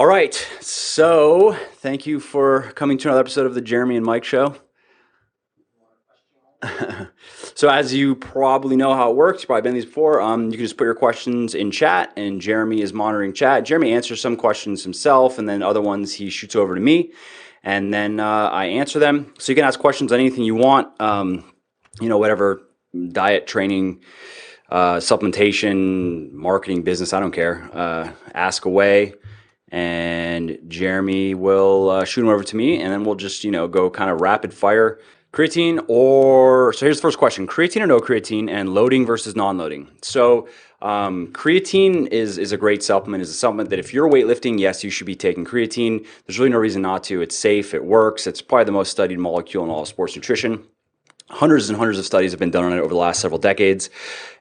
All right, so thank you for coming to another episode of the Jeremy and Mike Show. So as you probably know how it works, you've probably been these before, you can just put your questions in chat, and Jeremy is monitoring chat. Jeremy answers some questions himself, and then other ones he shoots over to me, and then I answer them. So you can ask questions on anything you want, whatever, diet, training, supplementation, marketing, business, I don't care. Ask away. And Jeremy will shoot them over to me, and then we'll just, go kind of rapid fire. Creatine so here's the first question: creatine or no creatine, and loading versus non-loading. So creatine is a great supplement. It's a supplement that if you're weightlifting, yes, you should be taking creatine. There's really no reason not to. It's safe, it works. It's probably the most studied molecule in all of sports nutrition. Hundreds and hundreds of studies have been done on it over the last several decades,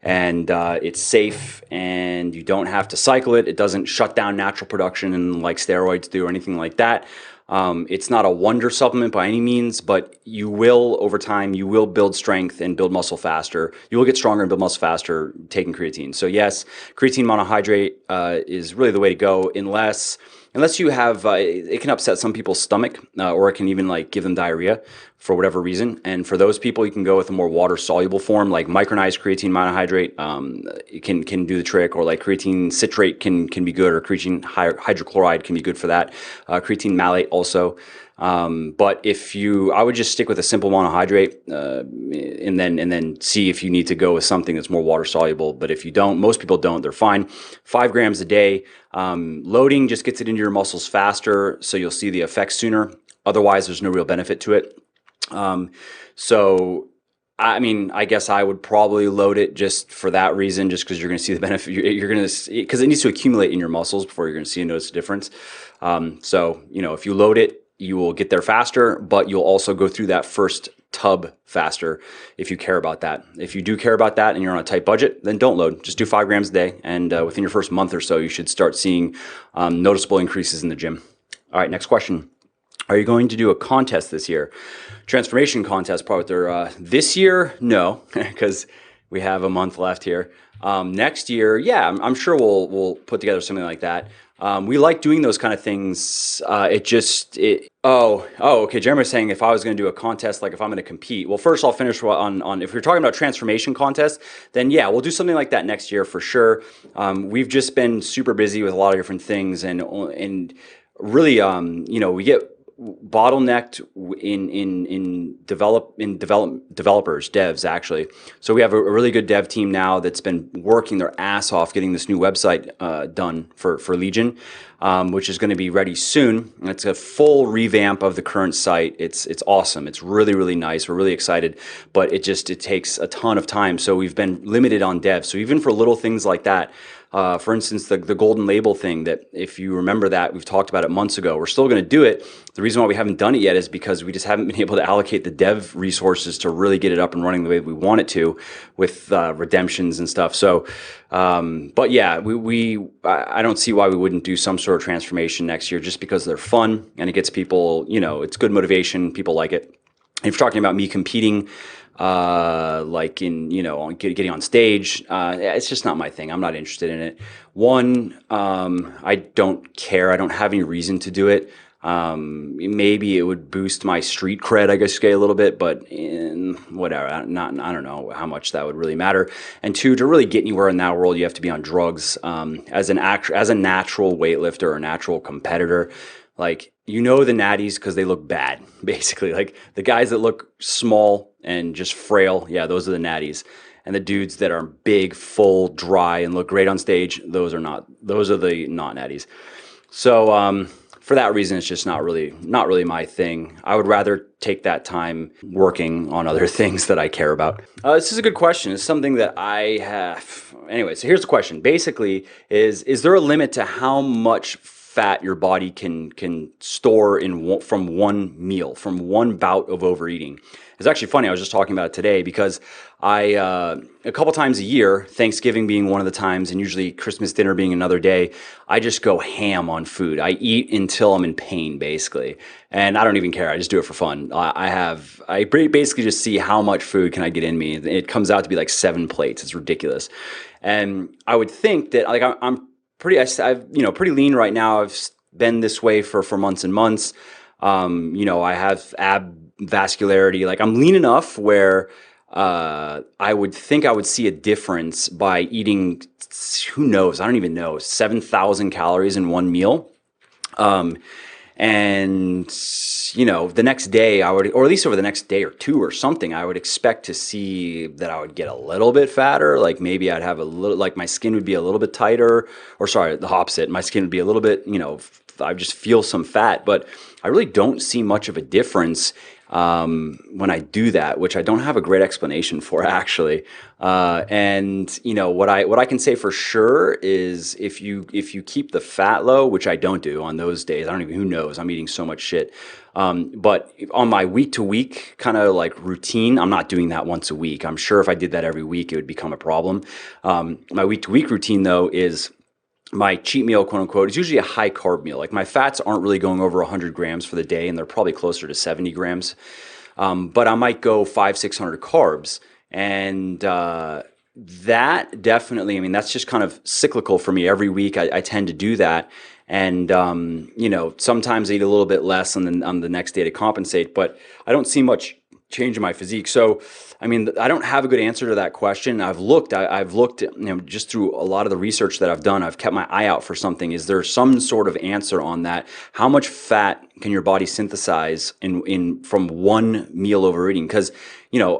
and it's safe, and you don't have to cycle it. It doesn't shut down natural production like steroids do or anything like that. It's not a wonder supplement by any means, but you will, over time, you will build strength and build muscle faster. You will get stronger and build muscle faster taking creatine. So yes, creatine monohydrate is really the way to go, unless you have, it can upset some people's stomach, or it can even give them diarrhea for whatever reason. And for those people, you can go with a more water-soluble form, like micronized creatine monohydrate. It can do the trick, or like creatine citrate can be good, or creatine hydrochloride can be good for that. Creatine malate also. But I would just stick with a simple monohydrate, and then see if you need to go with something that's more water soluble. But if you don't, most people don't, they're fine. 5 grams a day. Loading just gets it into your muscles faster, so you'll see the effects sooner. Otherwise, there's no real benefit to it. So I guess I would probably load it just for that reason, just because you're going to see the benefit. You're going to, because it needs to accumulate in your muscles before you're going to see and notice the difference. So if you load it, you will get there faster, but you'll also go through that first tub faster if you care about that. If you do care about that and you're on a tight budget, then don't load. Just do 5 grams a day, and within your first month or so, you should start seeing noticeable increases in the gym. All right, next question. Are you going to do a contest this year? Transformation contest, probably. This year, no, because we have a month left here. Next year, yeah, I'm sure we'll put together something like that. We like doing those kind of things. Okay. Jeremy's saying if I was going to do a contest, like if I'm going to compete. Well, first I'll finish on if you're talking about transformation contest, then yeah, we'll do something like that next year for sure. We've just been super busy with a lot of different things, and really, we get bottlenecked in developers, devs actually. So we have a really good dev team now that's been working their ass off getting this new website done for Legion, which is going to be ready soon. It's a full revamp of the current site. It's awesome. It's really, really nice. We're really excited, but it takes a ton of time. So we've been limited on dev. So even for little things like that, for instance, the golden label thing, that if you remember that, we've talked about it months ago. We're still going to do it. The reason why we haven't done it yet is because we just haven't been able to allocate the dev resources to really get it up and running the way we want it to, with redemptions and stuff. So, but yeah, I don't see why we wouldn't do some sort of transformation next year, just because they're fun and it gets people, it's good motivation. People like it. If you're talking about me competing, getting on stage, it's just not my thing. I'm not interested in it. I don't care. I don't have any reason to do it. Maybe it would boost my street cred, I guess, a little bit, but whatever. I don't know how much that would really matter. And 2, to really get anywhere in that world, you have to be on drugs. As a natural weightlifter or natural competitor, the natties because they look bad, basically. Like the guys that look small and just frail, yeah, those are the natties. And the dudes that are big, full, dry, and look great on stage, those are the not natties. So for that reason, it's just not really my thing. I would rather take that time working on other things that I care about. This is a good question. It's something that I have. Anyway, so here's the question. Basically, is there a limit to how much fat your body can store from one meal, from one bout of overeating? It's actually funny. I was just talking about it today because a couple times a year, Thanksgiving being one of the times, and usually Christmas dinner being another day, I just go ham on food. I eat until I'm in pain, basically. And I don't even care. I just do it for fun. I basically just see how much food can I get in me. It comes out to be like 7 plates. It's ridiculous. And I would think that I'm pretty lean right now. I've been this way for months and months. You know, I have ab vascularity. Like I'm lean enough where I would think I would see a difference by eating, who knows, I don't even know, 7,000 calories in one meal. And you know, the next day I would, or at least over the next day or two or something, I would expect to see that I would get a little bit fatter. Like maybe I'd have a little, like my skin would be a little bit tighter, or sorry, the opposite. My skin would be a little bit, you know, I just feel some fat, but I really don't see much of a difference when I do that, which I don't have a great explanation for actually. And you know what I can say for sure is if you keep the fat low, which I don't do on those days, I don't even, who knows, I'm eating so much shit. But on my week to week kind of like routine, I'm not doing that once a week. I'm sure if I did that every week, it would become a problem. My week to week routine though is my cheat meal, quote unquote, is usually a high carb meal. Like my fats aren't really going over 100 grams for the day, and they're probably closer to 70 grams. But I might go 500-600 carbs. And that definitely, I mean, that's just kind of cyclical for me. Every week I tend to do that. And, you know, sometimes I eat a little bit less on the next day to compensate, but I don't see much change in my physique. So, I mean, I don't have a good answer to that question. I've looked, you know, just through a lot of the research that I've done, I've kept my eye out for something. Is there some sort of answer on that? How much fat can your body synthesize from one meal overeating? Because, you know,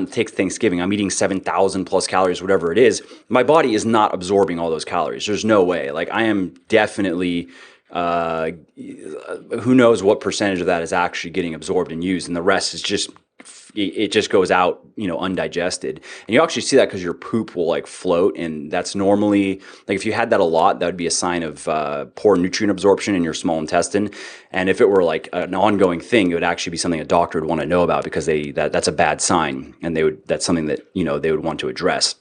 take Thanksgiving, I'm eating 7,000 plus calories, whatever it is. My body is not absorbing all those calories. There's no way. Like I am definitely, who knows what percentage of that is actually getting absorbed and used, and the rest is just, it just goes out, you know, undigested. And you actually see that because your poop will like float, and that's normally, like if you had that a lot, that would be a sign of poor nutrient absorption in your small intestine. And if it were like an ongoing thing, it would actually be something a doctor would want to know about, because that's a bad sign, and that's something that, you know, they would want to address.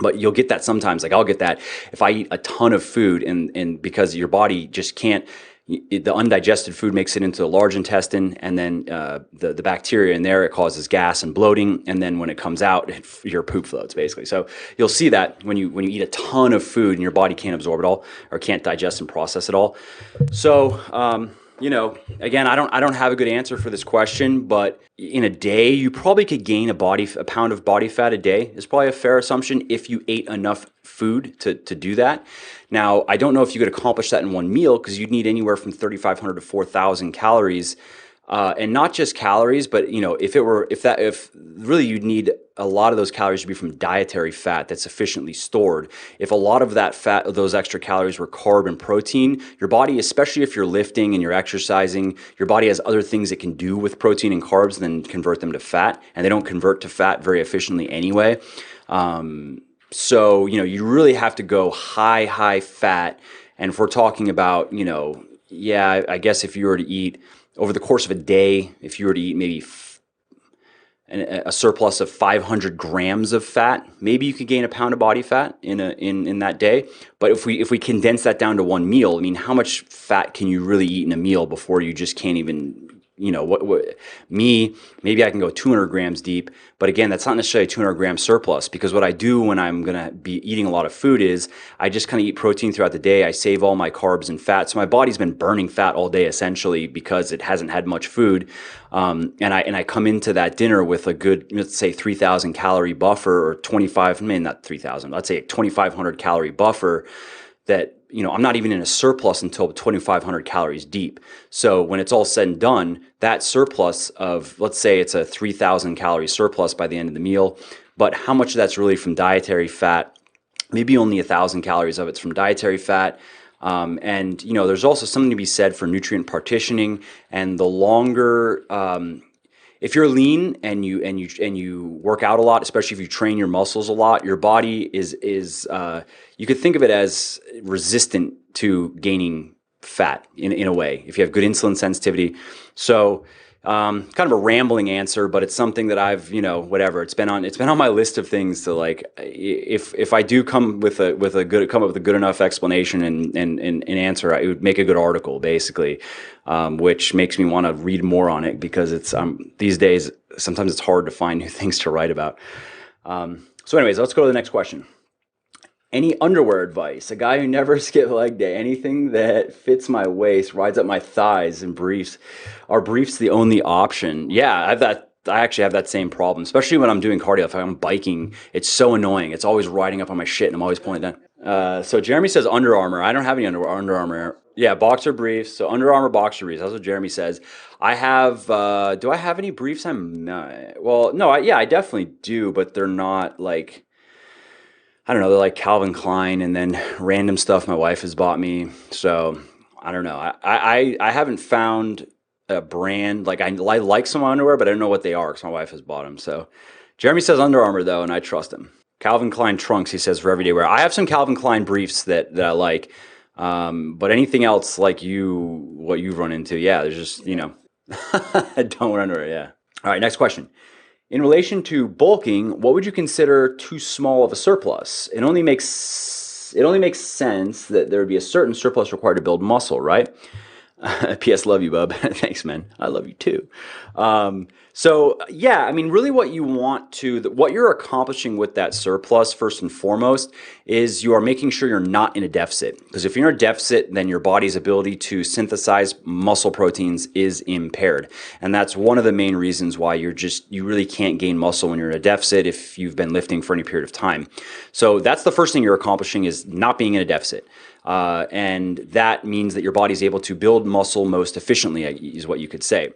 But you'll get that sometimes. Like I'll get that if I eat a ton of food, and because your body just can't, the undigested food makes it into the large intestine, and then the bacteria in there, it causes gas and bloating, and then when it comes out, your poop floats basically. So you'll see that when you eat a ton of food and your body can't absorb it all, or can't digest and process it all. So you know, again, I don't have a good answer for this question, but in a day, you probably could gain a pound of body fat a day. Is probably a fair assumption if you ate enough food to do that. Now, I don't know if you could accomplish that in one meal, because you'd need anywhere from 3,500 to 4,000 calories. And not just calories, but you know, if really you'd need a lot of those calories to be from dietary fat that's sufficiently stored. If a lot of that fat, those extra calories were carb and protein, your body, especially if you're lifting and you're exercising, your body has other things it can do with protein and carbs than convert them to fat, and they don't convert to fat very efficiently anyway. So, you know, you really have to go high fat. And if we're talking about, you know, yeah, I guess if you were to eat over the course of a day, if you were to eat maybe a surplus of 500 grams of fat, maybe you could gain a pound of body fat in that day. But if we condense that down to one meal, I mean, how much fat can you really eat in a meal before you just can't even, you know, maybe I can go 200 grams deep, but again, that's not necessarily a 200 gram surplus, because what I do when I'm going to be eating a lot of food is I just kind of eat protein throughout the day. I save all my carbs and fat. So my body's been burning fat all day essentially, because it hasn't had much food. And I come into that dinner with a good, let's say 3,000 calorie buffer, or 25, maybe not 3,000, let's say a 2,500 calorie buffer that, you know, I'm not even in a surplus until 2,500 calories deep. So when it's all said and done, that surplus of, let's say it's a 3,000 calorie surplus by the end of the meal, but how much of that's really from dietary fat? Maybe only 1,000 calories of it's from dietary fat. And, you know, there's also something to be said for nutrient partitioning, and the longer, if you're lean and you work out a lot, especially if you train your muscles a lot, your body is you could think of it as resistant to gaining fat in a way, if you have good insulin sensitivity. So kind of a rambling answer, but it's something that I've, you know, whatever, it's been on my list of things to, like, if I do come up with a good enough explanation and answer, it would make a good article basically, which makes me want to read more on it, because it's these days sometimes it's hard to find new things to write about. So anyways, let's go to the next question. Any underwear advice? A guy who never skipped leg day. Anything that fits my waist, rides up my thighs, and briefs. Are briefs the only option? Yeah, I have that. I actually have that same problem, especially when I'm doing cardio. If I'm biking, it's so annoying. It's always riding up on my shit, and I'm always pulling it down. So Jeremy says Under Armour. I don't have any Under Armour. Yeah, boxer briefs. So Under Armour boxer briefs. That's what Jeremy says. I have. Do I have any briefs? I'm not. Well, no. Yeah, I definitely do, but they're not like. I don't know, they're like Calvin Klein and then random stuff my wife has bought me. So I don't know. I haven't found a brand. Like I like some underwear, but I don't know what they are because my wife has bought them. So Jeremy says Under Armour though, and I trust him. Calvin Klein trunks, he says, for everyday wear. I have some Calvin Klein briefs that I like. But anything else like what you've run into, yeah, there's just, I don't wear underwear, yeah. All right, next question. In relation to bulking, what would you consider too small of a surplus? It only makes sense that there would be a certain surplus required to build muscle, right? P.S. Love you, bub. Thanks, man. I love you too. So yeah, I mean, really what you're accomplishing with that surplus, first and foremost, is you are making sure you're not in a deficit. Because if you're in a deficit, then your body's ability to synthesize muscle proteins is impaired. And that's one of the main reasons why you really can't gain muscle when you're in a deficit if you've been lifting for any period of time. So that's the first thing you're accomplishing, is not being in a deficit. And that means that your body's able to build muscle most efficiently, is what you could say.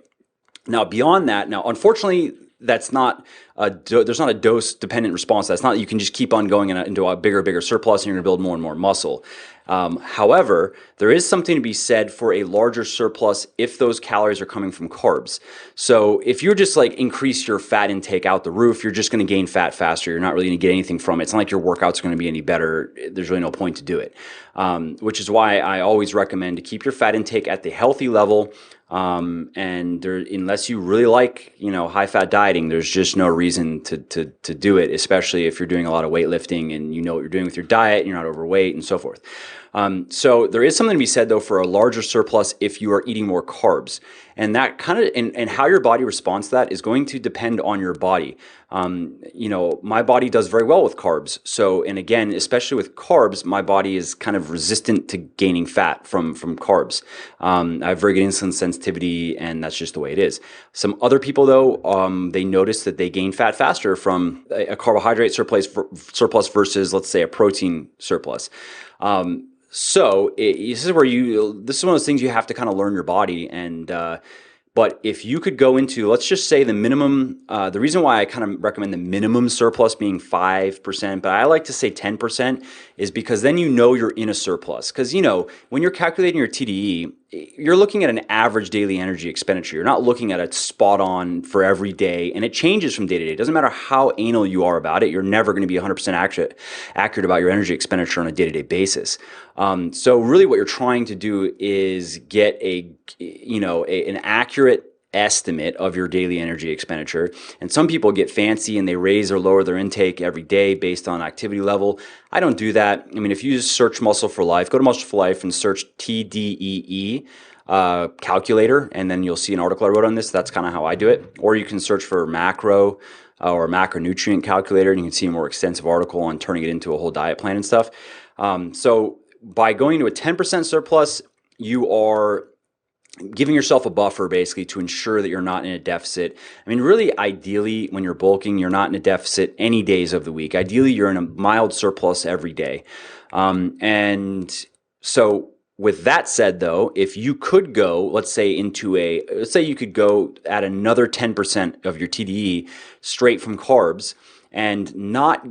Now, beyond that, unfortunately, there's not a dose-dependent response. That's not that you can just keep on going into a bigger surplus and you're going to build more and more muscle. However, there is something to be said for a larger surplus if those calories are coming from carbs. So if you're just like increase your fat intake out the roof, you're just going to gain fat faster. You're not really going to get anything from it. It's not like your workout's going to be any better. There's really no point to do it, which is why I always recommend to keep your fat intake at the healthy level. Unless you really like, high fat dieting, there's just no reason to do it, especially if you're doing a lot of weightlifting and you know what you're doing with your diet and you're not overweight and so forth. So there is something to be said though for a larger surplus if you are eating more carbs, and that and how your body responds to that is going to depend on your body. My body does very well with carbs. So, and again, especially with carbs, my body is kind of resistant to gaining fat from carbs. I have very good insulin sensitivity, and that's just the way it is. Some other people though, they notice that they gain fat faster from a carbohydrate surplus versus, let's say, a protein surplus. This is one of those things you have to kind of learn your body. But if you could go into, let's just say the minimum, the reason why I kind of recommend the minimum surplus being 5%, but I like to say 10%, is because then you're in a surplus. Because, when you're calculating your TDE, you're looking at an average daily energy expenditure. You're not looking at it spot on for every day, and it changes from day to day. It doesn't matter how anal you are about it. You're never going to be 100% accurate about your energy expenditure on a day-to-day basis. So really what you're trying to do is get an accurate estimate of your daily energy expenditure. And some people get fancy and they raise or lower their intake every day based on activity level. I don't do that. I mean, if you just search Muscle for Life, go to Muscle for Life and search TDEE calculator, and then you'll see an article I wrote on this. That's kind of how I do it. Or you can search for macro or macronutrient calculator, and you can see a more extensive article on turning it into a whole diet plan and stuff. So by going to a 10% surplus, you are giving yourself a buffer basically to ensure that you're not in a deficit. I mean, really, ideally, when you're bulking, you're not in a deficit any days of the week. Ideally, you're in a mild surplus every day. And so with that said, though, if you could go, let's say you could go at another 10% of your TDE straight from carbs, and not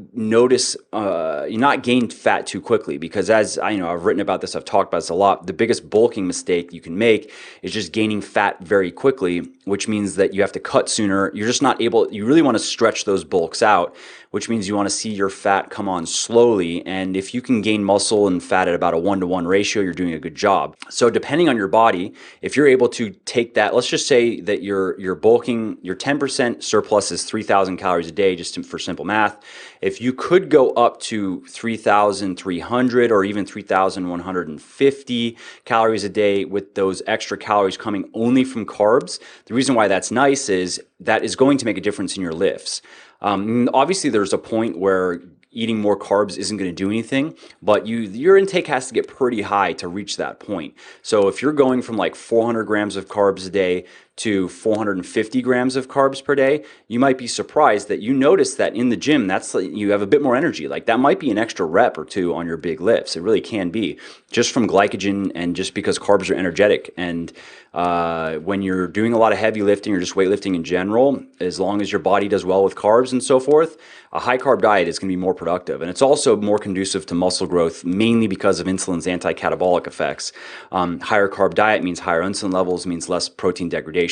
gain fat too quickly, because as I I've written about this, I've talked about this a lot. The biggest bulking mistake you can make is just gaining fat very quickly, which means that you have to cut sooner. You're just not able. You really want to stretch those bulks out, which means you want to see your fat come on slowly. And if you can gain muscle and fat at about a 1-to-1 ratio, you're doing a good job. So depending on your body, if you're able to take that, let's just say that you're bulking, your 10% surplus is 3,000 calories a day, just for simple math. If you could go up to 3,300 or even 3,150 calories a day with those extra calories coming only from carbs, the reason why that's nice is that is going to make a difference in your lifts. Obviously, there's a point where eating more carbs isn't going to do anything, but your intake has to get pretty high to reach that point. So if you're going from like 400 grams of carbs a day to 450 grams of carbs per day, you might be surprised that you notice that in the gym, that's like, you have a bit more energy. Like that might be an extra rep or two on your big lifts. It really can be just from glycogen and just because carbs are energetic. And when you're doing a lot of heavy lifting or just weightlifting in general, as long as your body does well with carbs and so forth, a high carb diet is going to be more productive. And it's also more conducive to muscle growth, mainly because of insulin's anti-catabolic effects. Higher carb diet means higher insulin levels, means less protein degradation.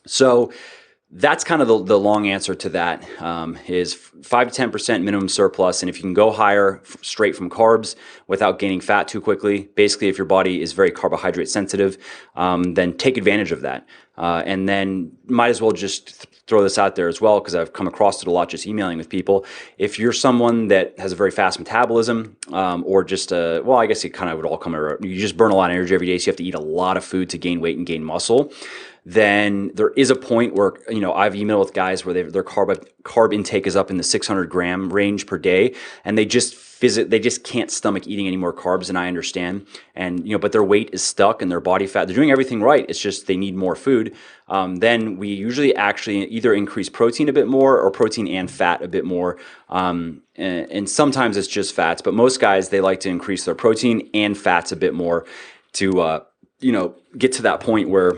So that's kind of the long answer to that, is 5 to 10% minimum surplus. And if you can go higher straight from carbs without gaining fat too quickly, basically if your body is very carbohydrate sensitive, then take advantage of that. And then might as well just throw this out there as well, because I've come across it a lot just emailing with people. If you're someone that has a very fast metabolism, or just well, I guess it kind of would all come around. You just burn a lot of energy every day, so you have to eat a lot of food to gain weight and gain muscle. Then there is a point where, I've emailed with guys where their carb intake is up in the 600 gram range per day, and they just can't stomach eating any more carbs, and I understand. And, but their weight is stuck and their body fat, they're doing everything right. It's just they need more food. Then we usually actually either increase protein a bit more or protein and fat a bit more. And sometimes it's just fats, but most guys, they like to increase their protein and fats a bit more to, get to that point where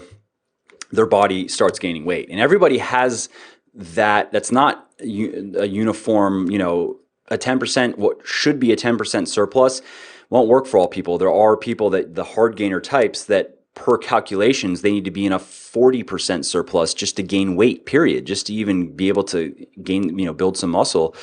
their body starts gaining weight. And everybody has that. That's not a uniform, a 10%, what should be a 10% surplus won't work for all people. There are people that the hard gainer types that per calculations, they need to be in a 40% surplus just to gain weight, period, just to even be able to gain, build some muscle.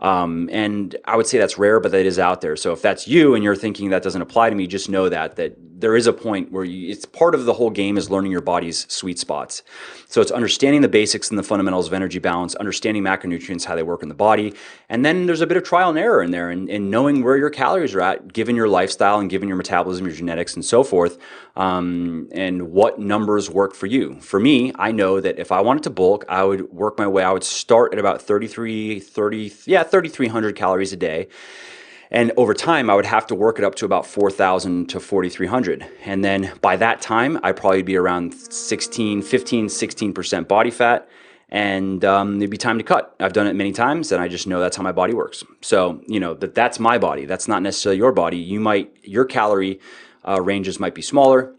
And I would say that's rare, but that is out there. So if that's you and you're thinking that doesn't apply to me, just know that there is a point where it's part of the whole game is learning your body's sweet spots. So it's understanding the basics and the fundamentals of energy balance, understanding macronutrients, how they work in the body. And then there's a bit of trial and error in there and knowing where your calories are at, given your lifestyle and given your metabolism, your genetics and so forth, and what numbers work for you. For me, I know that if I wanted to bulk, I would work my way. I would start at about 3,300 calories a day. And over time, I would have to work it up to about 4,000 to 4,300. And then by that time, I'd probably be around 16% body fat. And it'd be time to cut. I've done it many times, and I just know that's how my body works. So, that's my body. That's not necessarily your body. Your calorie ranges might be smaller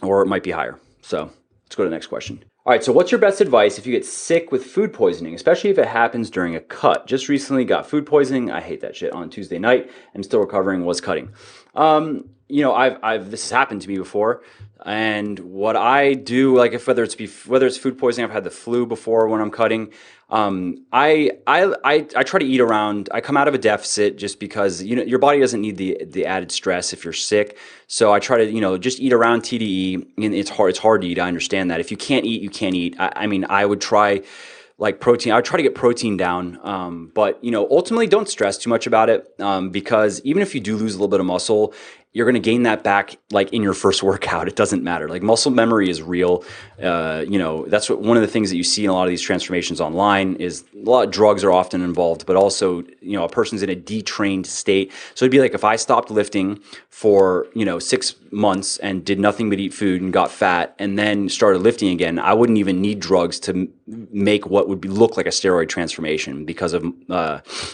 or it might be higher. So let's go to the next question. All right, so what's your best advice if you get sick with food poisoning, especially if it happens during a cut? Just recently got food poisoning. I hate that shit. On Tuesday night, I'm still recovering, was cutting. This has happened to me before. And what I do, like whether it's food poisoning, I've had the flu before when I'm cutting. I try to eat around. I come out of a deficit just because your body doesn't need the added stress if you're sick. So I try to just eat around TDE. And it's hard to eat. I understand that. If you can't eat, you can't eat. I would try like protein. I would try to get protein down. But ultimately, don't stress too much about it because even if you do lose a little bit of muscle, you're going to gain that back like in your first workout. It doesn't matter. Like muscle memory is real. That's one of the things that you see in a lot of these transformations online is a lot of drugs are often involved, but also, a person's in a detrained state. So it'd be like if I stopped lifting for, 6 months and did nothing but eat food and got fat and then started lifting again, I wouldn't even need drugs to make what would look like a steroid transformation because of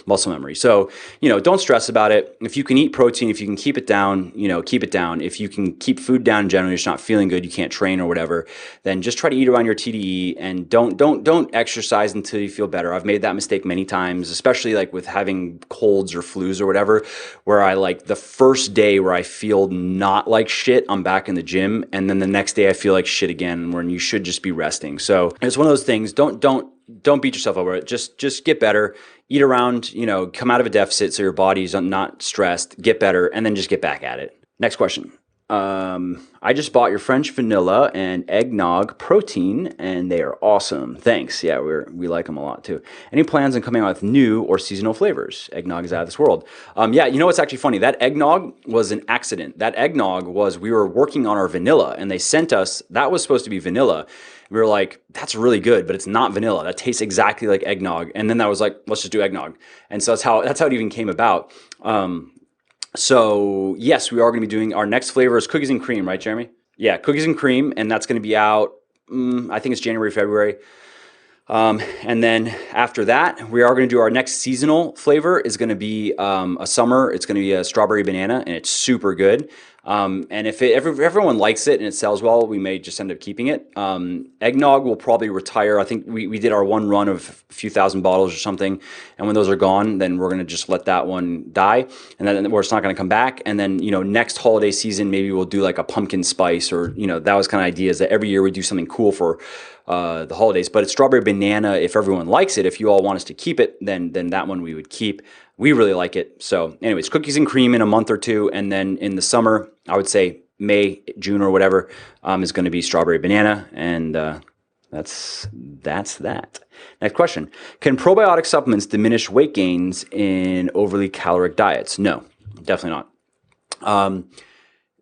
muscle memory. So, don't stress about it. If you can eat protein, if you can keep it down, keep it down. If you can keep food down in general, you're just not feeling good, you can't train or whatever, then just try to eat around your TDE and don't exercise until you feel better. I've made that mistake many times, especially like with having colds or flus or whatever, where I like the first day where I feel not like shit, I'm back in the gym, and then the next day I feel like shit again when you should just be resting. So it's one of those things. Don't beat yourself over it. Just get better. Eat around, come out of a deficit so your body's not stressed, get better, and then just get back at it. Next question. I just bought your French vanilla and eggnog protein, and they are awesome. Thanks. Yeah, we like them a lot too. Any plans on coming out with new or seasonal flavors? Eggnog is out of this world. Yeah, you know what's actually funny? That eggnog was an accident. That eggnog was, we were working on our vanilla, and they sent us, that was supposed to be vanilla. We were like, that's really good, but it's not vanilla. That tastes exactly like eggnog. And then that was like, let's just do eggnog. And so that's how it even came about. So yes, we are going to be doing, our next flavor is cookies and cream, right, Jeremy? Yeah, cookies and cream, and that's going to be out, I think it's January, February. And then after that, we are going to do our next seasonal flavor is going to be a summer. It's going to be a strawberry banana, and it's super good. And if everyone likes it and it sells well, we may just end up keeping it. Eggnog will probably retire. I think we did our one run of a few thousand bottles or something, and when those are gone, then we're going to just let that one die, and then it's not going to come back. And then, you know, next holiday season, maybe we'll do like a pumpkin spice, or, you know, that was kind of ideas that every year we do something cool for the holidays. But it's strawberry banana. If everyone likes it, if you all want us to keep it, then that one we would keep. We really like it. So anyways, cookies and cream in a month or two. And then in the summer, I would say May, June or whatever, is going to be strawberry banana. And that's that. Next question. Can probiotic supplements diminish weight gains in overly caloric diets? No, definitely not.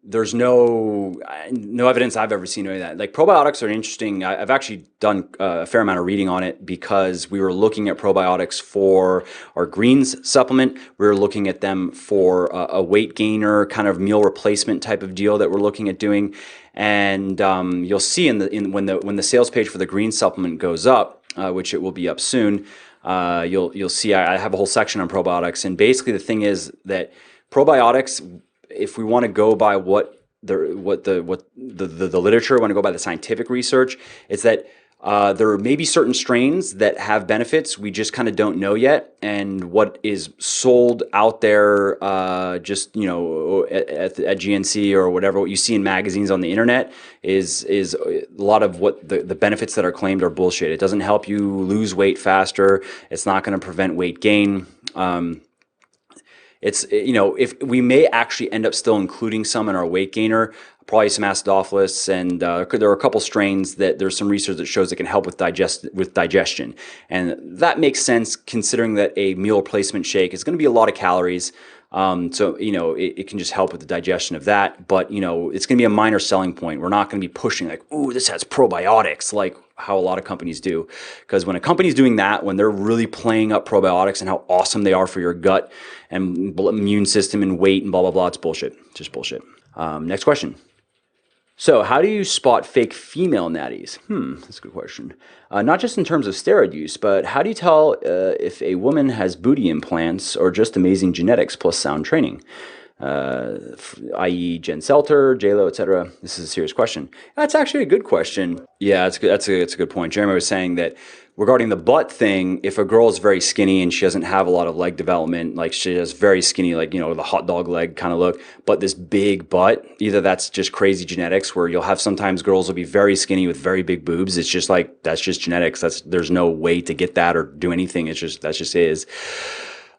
There's no evidence I've ever seen of that. Like, probiotics are interesting. I've actually done a fair amount of reading on it, because we were looking at probiotics for our greens supplement. We were looking at them for a weight gainer kind of meal replacement type of deal that we're looking at doing. And you'll see when the sales page for the green supplement goes up, which it will be up soon, you'll see I have a whole section on probiotics. And basically the thing is that probiotics, if we want to go by what the literature, want to go by the scientific research, it's that there may be certain strains that have benefits we just kind of don't know yet, and what is sold out there, just, you know, at GNC or whatever, what you see in magazines on the internet is a lot of what the benefits that are claimed are bullshit. It doesn't help you lose weight faster. It's not going to prevent weight gain. It's, you know, if we may actually end up still including some in our weight gainer, probably some acidophilus, and there are a couple strains that there's some research that shows it can help with digestion, and that makes sense considering that a meal replacement shake is going to be a lot of calories. So, you know, it can just help with the digestion of that, but, you know, it's going to be a minor selling point. We're not going to be pushing like, ooh, this has probiotics, like how a lot of companies do. Because when a company's doing that, when they're really playing up probiotics and how awesome they are for your gut and immune system and weight and blah, blah, blah, it's bullshit. It's just bullshit. Next question. So how do you spot fake female natties? That's a good question. Not just in terms of steroid use, but how do you tell if a woman has booty implants or just amazing genetics plus sound training? I.e. Jen Selter, J-Lo, etc. This is a serious question. That's actually a good question. Yeah, that's good. That's a good point. Jeremy was saying that regarding the butt thing, if a girl is very skinny and she doesn't have a lot of leg development, like she has very skinny, like, you know, the hot dog leg kind of look, but this big butt, either that's just crazy genetics where you'll have sometimes girls will be very skinny with very big boobs. It's just like, that's just genetics. There's no way to get that or do anything. That's just is.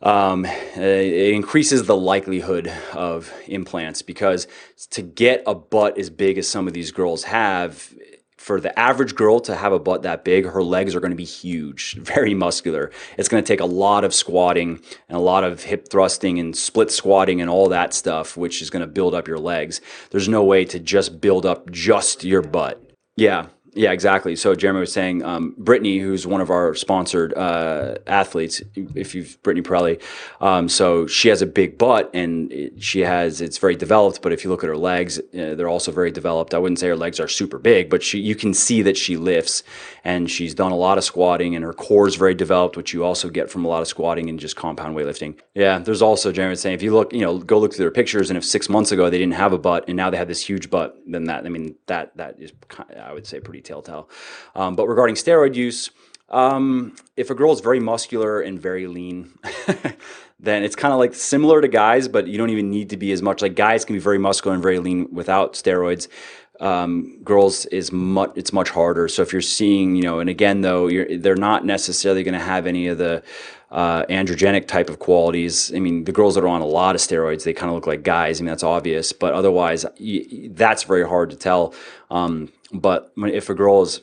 It increases the likelihood of implants, because to get a butt as big as some of these girls have, for the average girl to have a butt that big, her legs are going to be huge, very muscular. It's going to take a lot of squatting and a lot of hip thrusting and split squatting and all that stuff, which is going to build up your legs. There's no way to just build up just your butt. Yeah, exactly. So Jeremy was saying, Brittany, who's one of our sponsored athletes, Brittany Pirelli, so she has a big butt and it's very developed, but if you look at her legs, they're also very developed. I wouldn't say her legs are super big, but you can see that she lifts, and she's done a lot of squatting, and her core is very developed, which you also get from a lot of squatting and just compound weightlifting. Yeah, there's also, Jeremy was saying, if you look, go look through their pictures, and if 6 months ago they didn't have a butt and now they have this huge butt, then that is, I would say, pretty telltale. But regarding steroid use, if a girl is very muscular and very lean, then it's kind of like similar to guys, but you don't even need to be as much. Like, guys can be very muscular and very lean without steroids. Girls it's much harder. So if you're seeing, and again though, they're not necessarily going to have any of the androgenic type of qualities. I mean, the girls that are on a lot of steroids, they kind of look like guys. I mean, that's obvious, but otherwise, that's very hard to tell. But if a girl is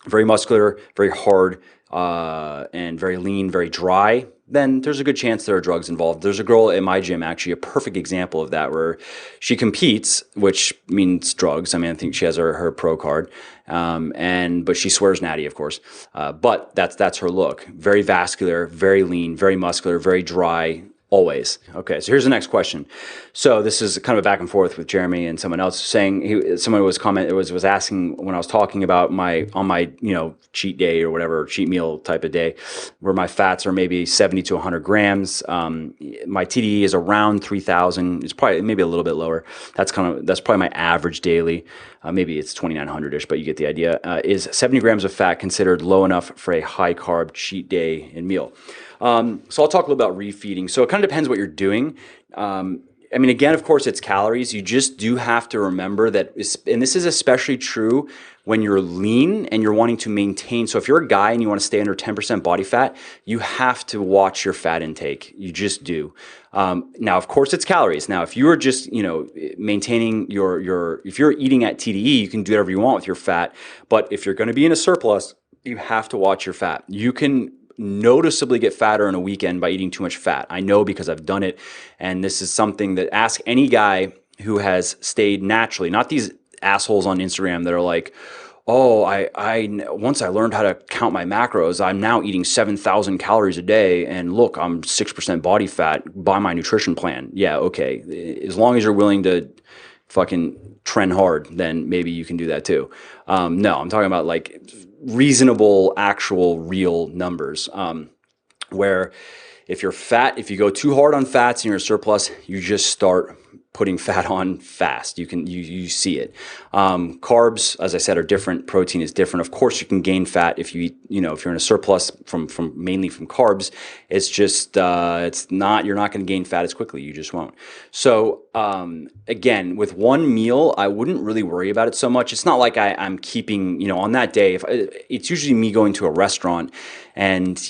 very muscular, very hard, and very lean, very dry, then there's a good chance there are drugs involved. There's a girl in my gym, actually, a perfect example of that, where she competes, which means drugs. I mean, I think she has her pro card, but she swears natty, of course. But that's her look. Very vascular, very lean, very muscular, very dry. Always. Okay, so here's the next question. So this is kind of a back and forth with Jeremy and someone else saying, someone was asking when I was talking about my cheat day or whatever, cheat meal type of day, where my fats are maybe 70 to 100 grams. My TDE is around 3,000. It's probably maybe a little bit lower. That's probably my average daily. Maybe it's 2,900-ish, but you get the idea. Is 70 grams of fat considered low enough for a high carb cheat day and meal? So I'll talk a little about refeeding. So it kind of depends what you're doing. I mean, again, of course, it's calories. You just do have to remember that, and this is especially true when you're lean and you're wanting to maintain. So if you're a guy and you want to stay under 10% body fat, you have to watch your fat intake. You just do. Now, of course, it's calories. Now, if you are just, maintaining if you're eating at TDE, you can do whatever you want with your fat. But if you're going to be in a surplus, you have to watch your fat. You can noticeably get fatter in a weekend by eating too much fat. I know because I've done it. And this is something that, ask any guy who has stayed naturally, not these assholes on Instagram that are like, oh, once I learned how to count my macros, I'm now eating 7,000 calories a day, and look, I'm 6% body fat by my nutrition plan. Yeah, okay. As long as you're willing to fucking trend hard, then maybe you can do that too. No, I'm talking about like reasonable, actual, real numbers, where if you're fat, if you go too hard on fats and you're a surplus, you just start putting fat on fast. You see it. Carbs, as I said, are different. Protein is different. Of course, you can gain fat if you eat, if you're in a surplus from mainly from carbs. It's just, you're not going to gain fat as quickly. You just won't. So, again, with one meal, I wouldn't really worry about it so much. It's not like I'm keeping, on that day, it's usually me going to a restaurant and,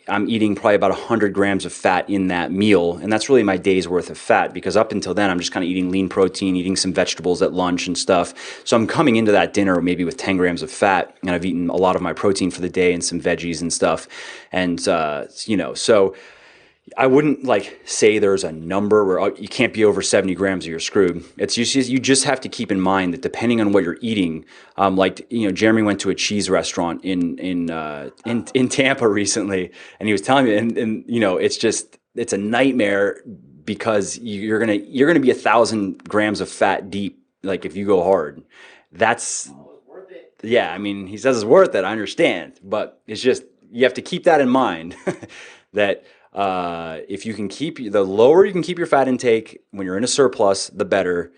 I'm eating probably about 100 grams of fat in that meal. And that's really my day's worth of fat, because up until then, I'm just kind of eating lean protein, eating some vegetables at lunch and stuff. So I'm coming into that dinner maybe with 10 grams of fat, and I've eaten a lot of my protein for the day and some veggies and stuff. And, so I wouldn't say there's a number where you can't be over 70 grams or you're screwed. It's you just have to keep in mind that depending on what you're eating, Jeremy went to a cheese restaurant in Tampa recently, and he was telling me, and it's a nightmare, because you're gonna be 1,000 grams of fat deep, if you go hard. That's worth it. Yeah, I mean, he says it's worth it. I understand, but it's just, you have to keep that in mind that. If you can the lower you can keep your fat intake when you're in a surplus, the better.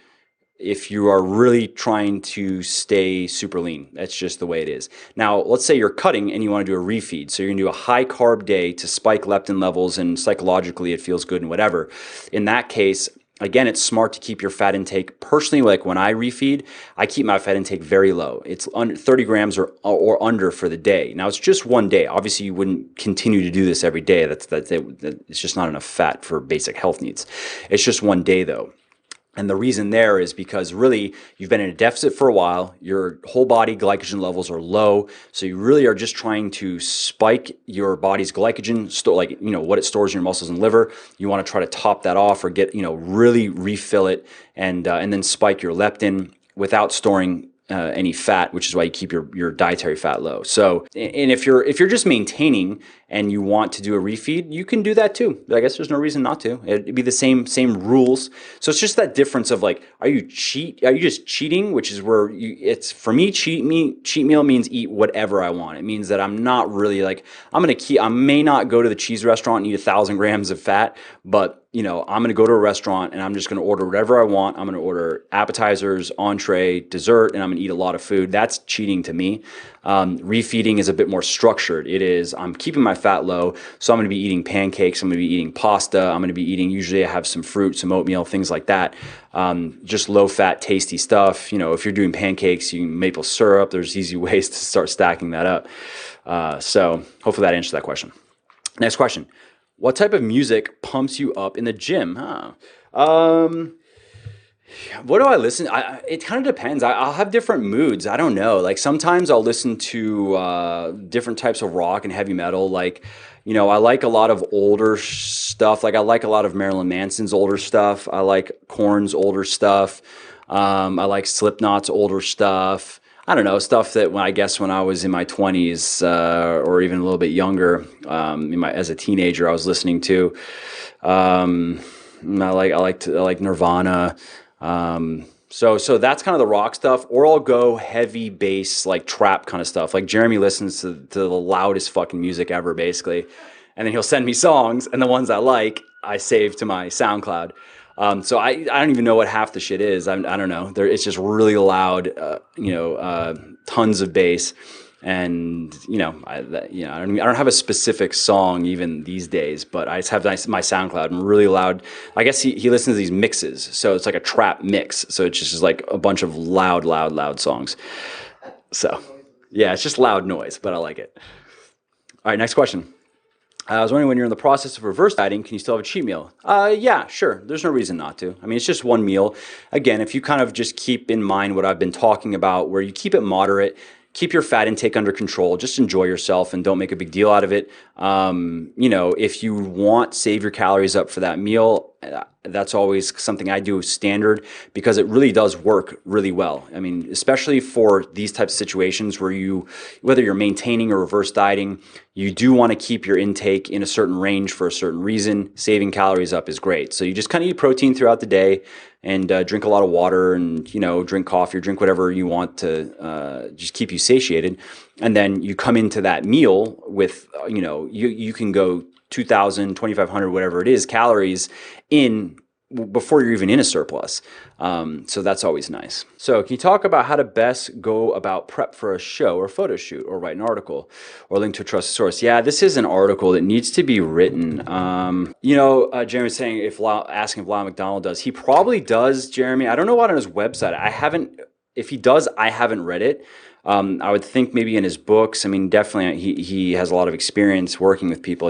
If you are really trying to stay super lean, that's just the way it is. Now, let's say you're cutting and you want to do a refeed. So you're going to do a high carb day to spike leptin levels, and psychologically it feels good and whatever. In that case, again, it's smart to keep your fat intake. Personally, when I refeed, I keep my fat intake very low. It's under 30 grams or under for the day. Now, it's just one day. Obviously, you wouldn't continue to do this every day. It's just not enough fat for basic health needs. It's just one day, though. And the reason there is because really you've been in a deficit for a while, your whole body glycogen levels are low, so you really are just trying to spike your body's glycogen, what it stores in your muscles and liver. You want to try to top that off, or get, really refill it, and then spike your leptin without storing any fat, which is why you keep your dietary fat low. So, and if you're just maintaining and you want to do a refeed, you can do that too. I guess there's no reason not to. It'd be the same rules. So it's just that difference of are you just cheating, which is where it's, for me, cheat meal means eat whatever I want. It means that I'm not really I may not go to the cheese restaurant and eat 1,000 grams of fat, but I'm going to go to a restaurant and I'm just going to order whatever I want. I'm going to order appetizers, entree, dessert, and I'm going to eat a lot of food. That's cheating to me. Refeeding is a bit more structured. It is, I'm keeping my fat low, so I'm going to be eating pancakes, I'm going to be eating pasta, I'm going to be eating, usually I have some fruit, some oatmeal, things like that. Just low fat, tasty stuff. If you're doing pancakes, you can maple syrup. There's easy ways to start stacking that up. So hopefully that answers that question. Next question. What type of music pumps you up in the gym? Huh. Um, what do I listen? It kind of depends. I'll have different moods. I don't know. Like sometimes I'll listen to different types of rock and heavy metal. Like, I like a lot of older stuff. Like I like a lot of Marilyn Manson's older stuff. I like Korn's older stuff. I like Slipknot's older stuff. I don't know, stuff that I guess when I was in my 20s or even a little bit younger, as a teenager, I was listening to. Um, I like Nirvana. So that's kind of the rock stuff, or I'll go heavy bass, like trap kind of stuff. Like Jeremy listens to the loudest fucking music ever, basically. And then he'll send me songs, and the ones I like, I save to my SoundCloud. So I don't even know what half the shit is. I don't know. It's just really loud, tons of bass. And I don't have a specific song even these days, but I just have my SoundCloud and really loud. I guess he listens to these mixes, so it's like a trap mix. So it's just like a bunch of loud songs. So yeah, it's just loud noise, but I like it. All right, next question. I was wondering, when you're in the process of reverse dieting, can you still have a cheat meal? Yeah, sure. There's no reason not to. I mean, it's just one meal. Again, if you kind of just keep in mind what I've been talking about, where you keep it moderate, keep your fat intake under control, just enjoy yourself and don't make a big deal out of it. If you want, save your calories up for that meal. That's always something I do standard, because it really does work really well. I mean, especially for these types of situations where whether you're maintaining or reverse dieting, you do want to keep your intake in a certain range for a certain reason. Saving calories up is great. So you just kind of eat protein throughout the day and drink a lot of water and, drink coffee or drink whatever you want to just keep you satiated. And then you come into that meal with, you can go 2,000, 2,500, whatever it is, calories in before you're even in a surplus. So that's always nice. So can you talk about how to best go about prep for a show or photo shoot, or write an article or link to a trusted source? Yeah, this is an article that needs to be written. Jeremy was saying asking if Lyle McDonald does. He probably does, Jeremy. I don't know what on his website. If he does, I haven't read it. I would think maybe in his books. I mean, definitely he has a lot of experience working with people.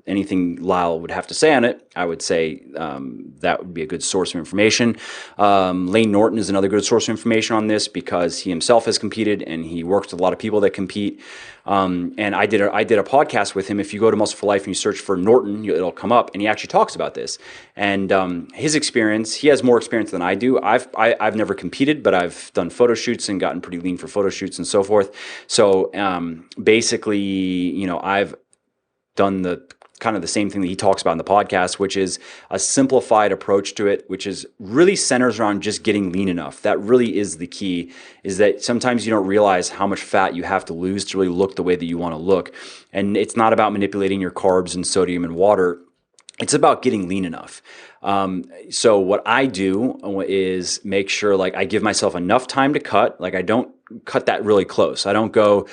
Anything Lyle would have to say on it, I would say that would be a good source of information. Lane Norton is another good source of information on this, because he himself has competed and he works with a lot of people that compete. And I did a podcast with him. If you go to Muscle for Life and you search for Norton, it'll come up, and he actually talks about this. And his experience, he has more experience than I do. I've never competed, but I've done photo shoots and gotten pretty lean for photo shoots and so forth. So basically, I've done the kind of the same thing that he talks about in the podcast, which is a simplified approach to it, which is really centers around just getting lean enough. That really is the key, is that sometimes you don't realize how much fat you have to lose to really look the way that you want to look. And it's not about manipulating your carbs and sodium and water. It's about getting lean enough. So what I do is make sure, like, I give myself enough time to cut. Like, I don't cut that really close. I don't go,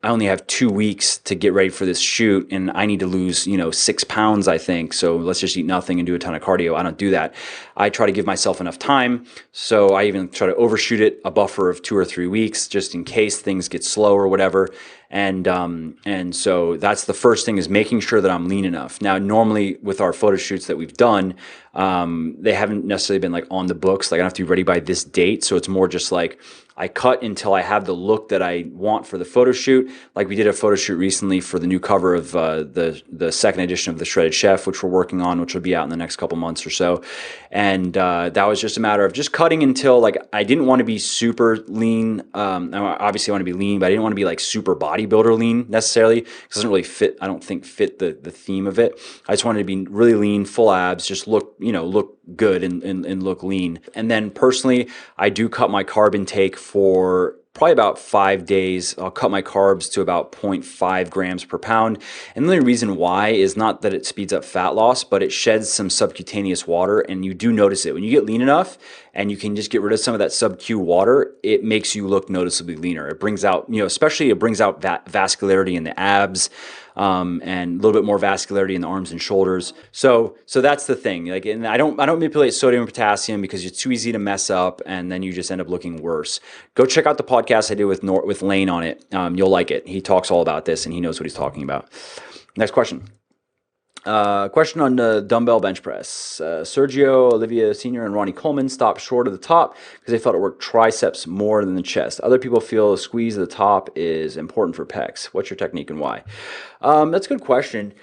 I only have 2 weeks to get ready for this shoot and I need to lose, 6 pounds, I think. So let's just eat nothing and do a ton of cardio. I don't do that. I try to give myself enough time. So I even try to overshoot it, a buffer of 2 or 3 weeks, just in case things get slow or whatever. And so that's the first thing, is making sure that I'm lean enough. Now, normally with our photo shoots that we've done, they haven't necessarily been like on the books. Like, I don't have to be ready by this date. So it's more just like, I cut until I have the look that I want for the photo shoot. Like, we did a photo shoot recently for the new cover of the second edition of The Shredded Chef, which we're working on, which will be out in the next couple months or so. And that was just a matter of just cutting until, like, I didn't want to be super lean. Obviously I want to be lean, but I didn't want to be like super bodybuilder lean necessarily, because it doesn't really fit, I don't think, fit the theme of it. I just wanted to be really lean, full abs, just look good and look lean. And then personally, I do cut my carb intake for probably about 5 days. I'll cut my carbs to about 0.5 grams per pound. And the only reason why is not that it speeds up fat loss, but it sheds some subcutaneous water, and you do notice it. When you get lean enough and you can just get rid of some of that sub-Q water, it makes you look noticeably leaner. It brings out, especially it brings out vascularity in the abs, and a little bit more vascularity in the arms and shoulders. So that's the thing. Like, and I don't manipulate sodium and potassium because it's too easy to mess up, and then you just end up looking worse. Go check out the podcast I did with Lane on it. You'll like it. He talks all about this, and he knows what he's talking about. Next question. Question on the dumbbell bench press. Sergio Oliva Sr. and Ronnie Coleman stopped short of the top because they felt it worked triceps more than the chest. Other people feel a squeeze of the top is important for pecs. What's your technique and why? That's a good question.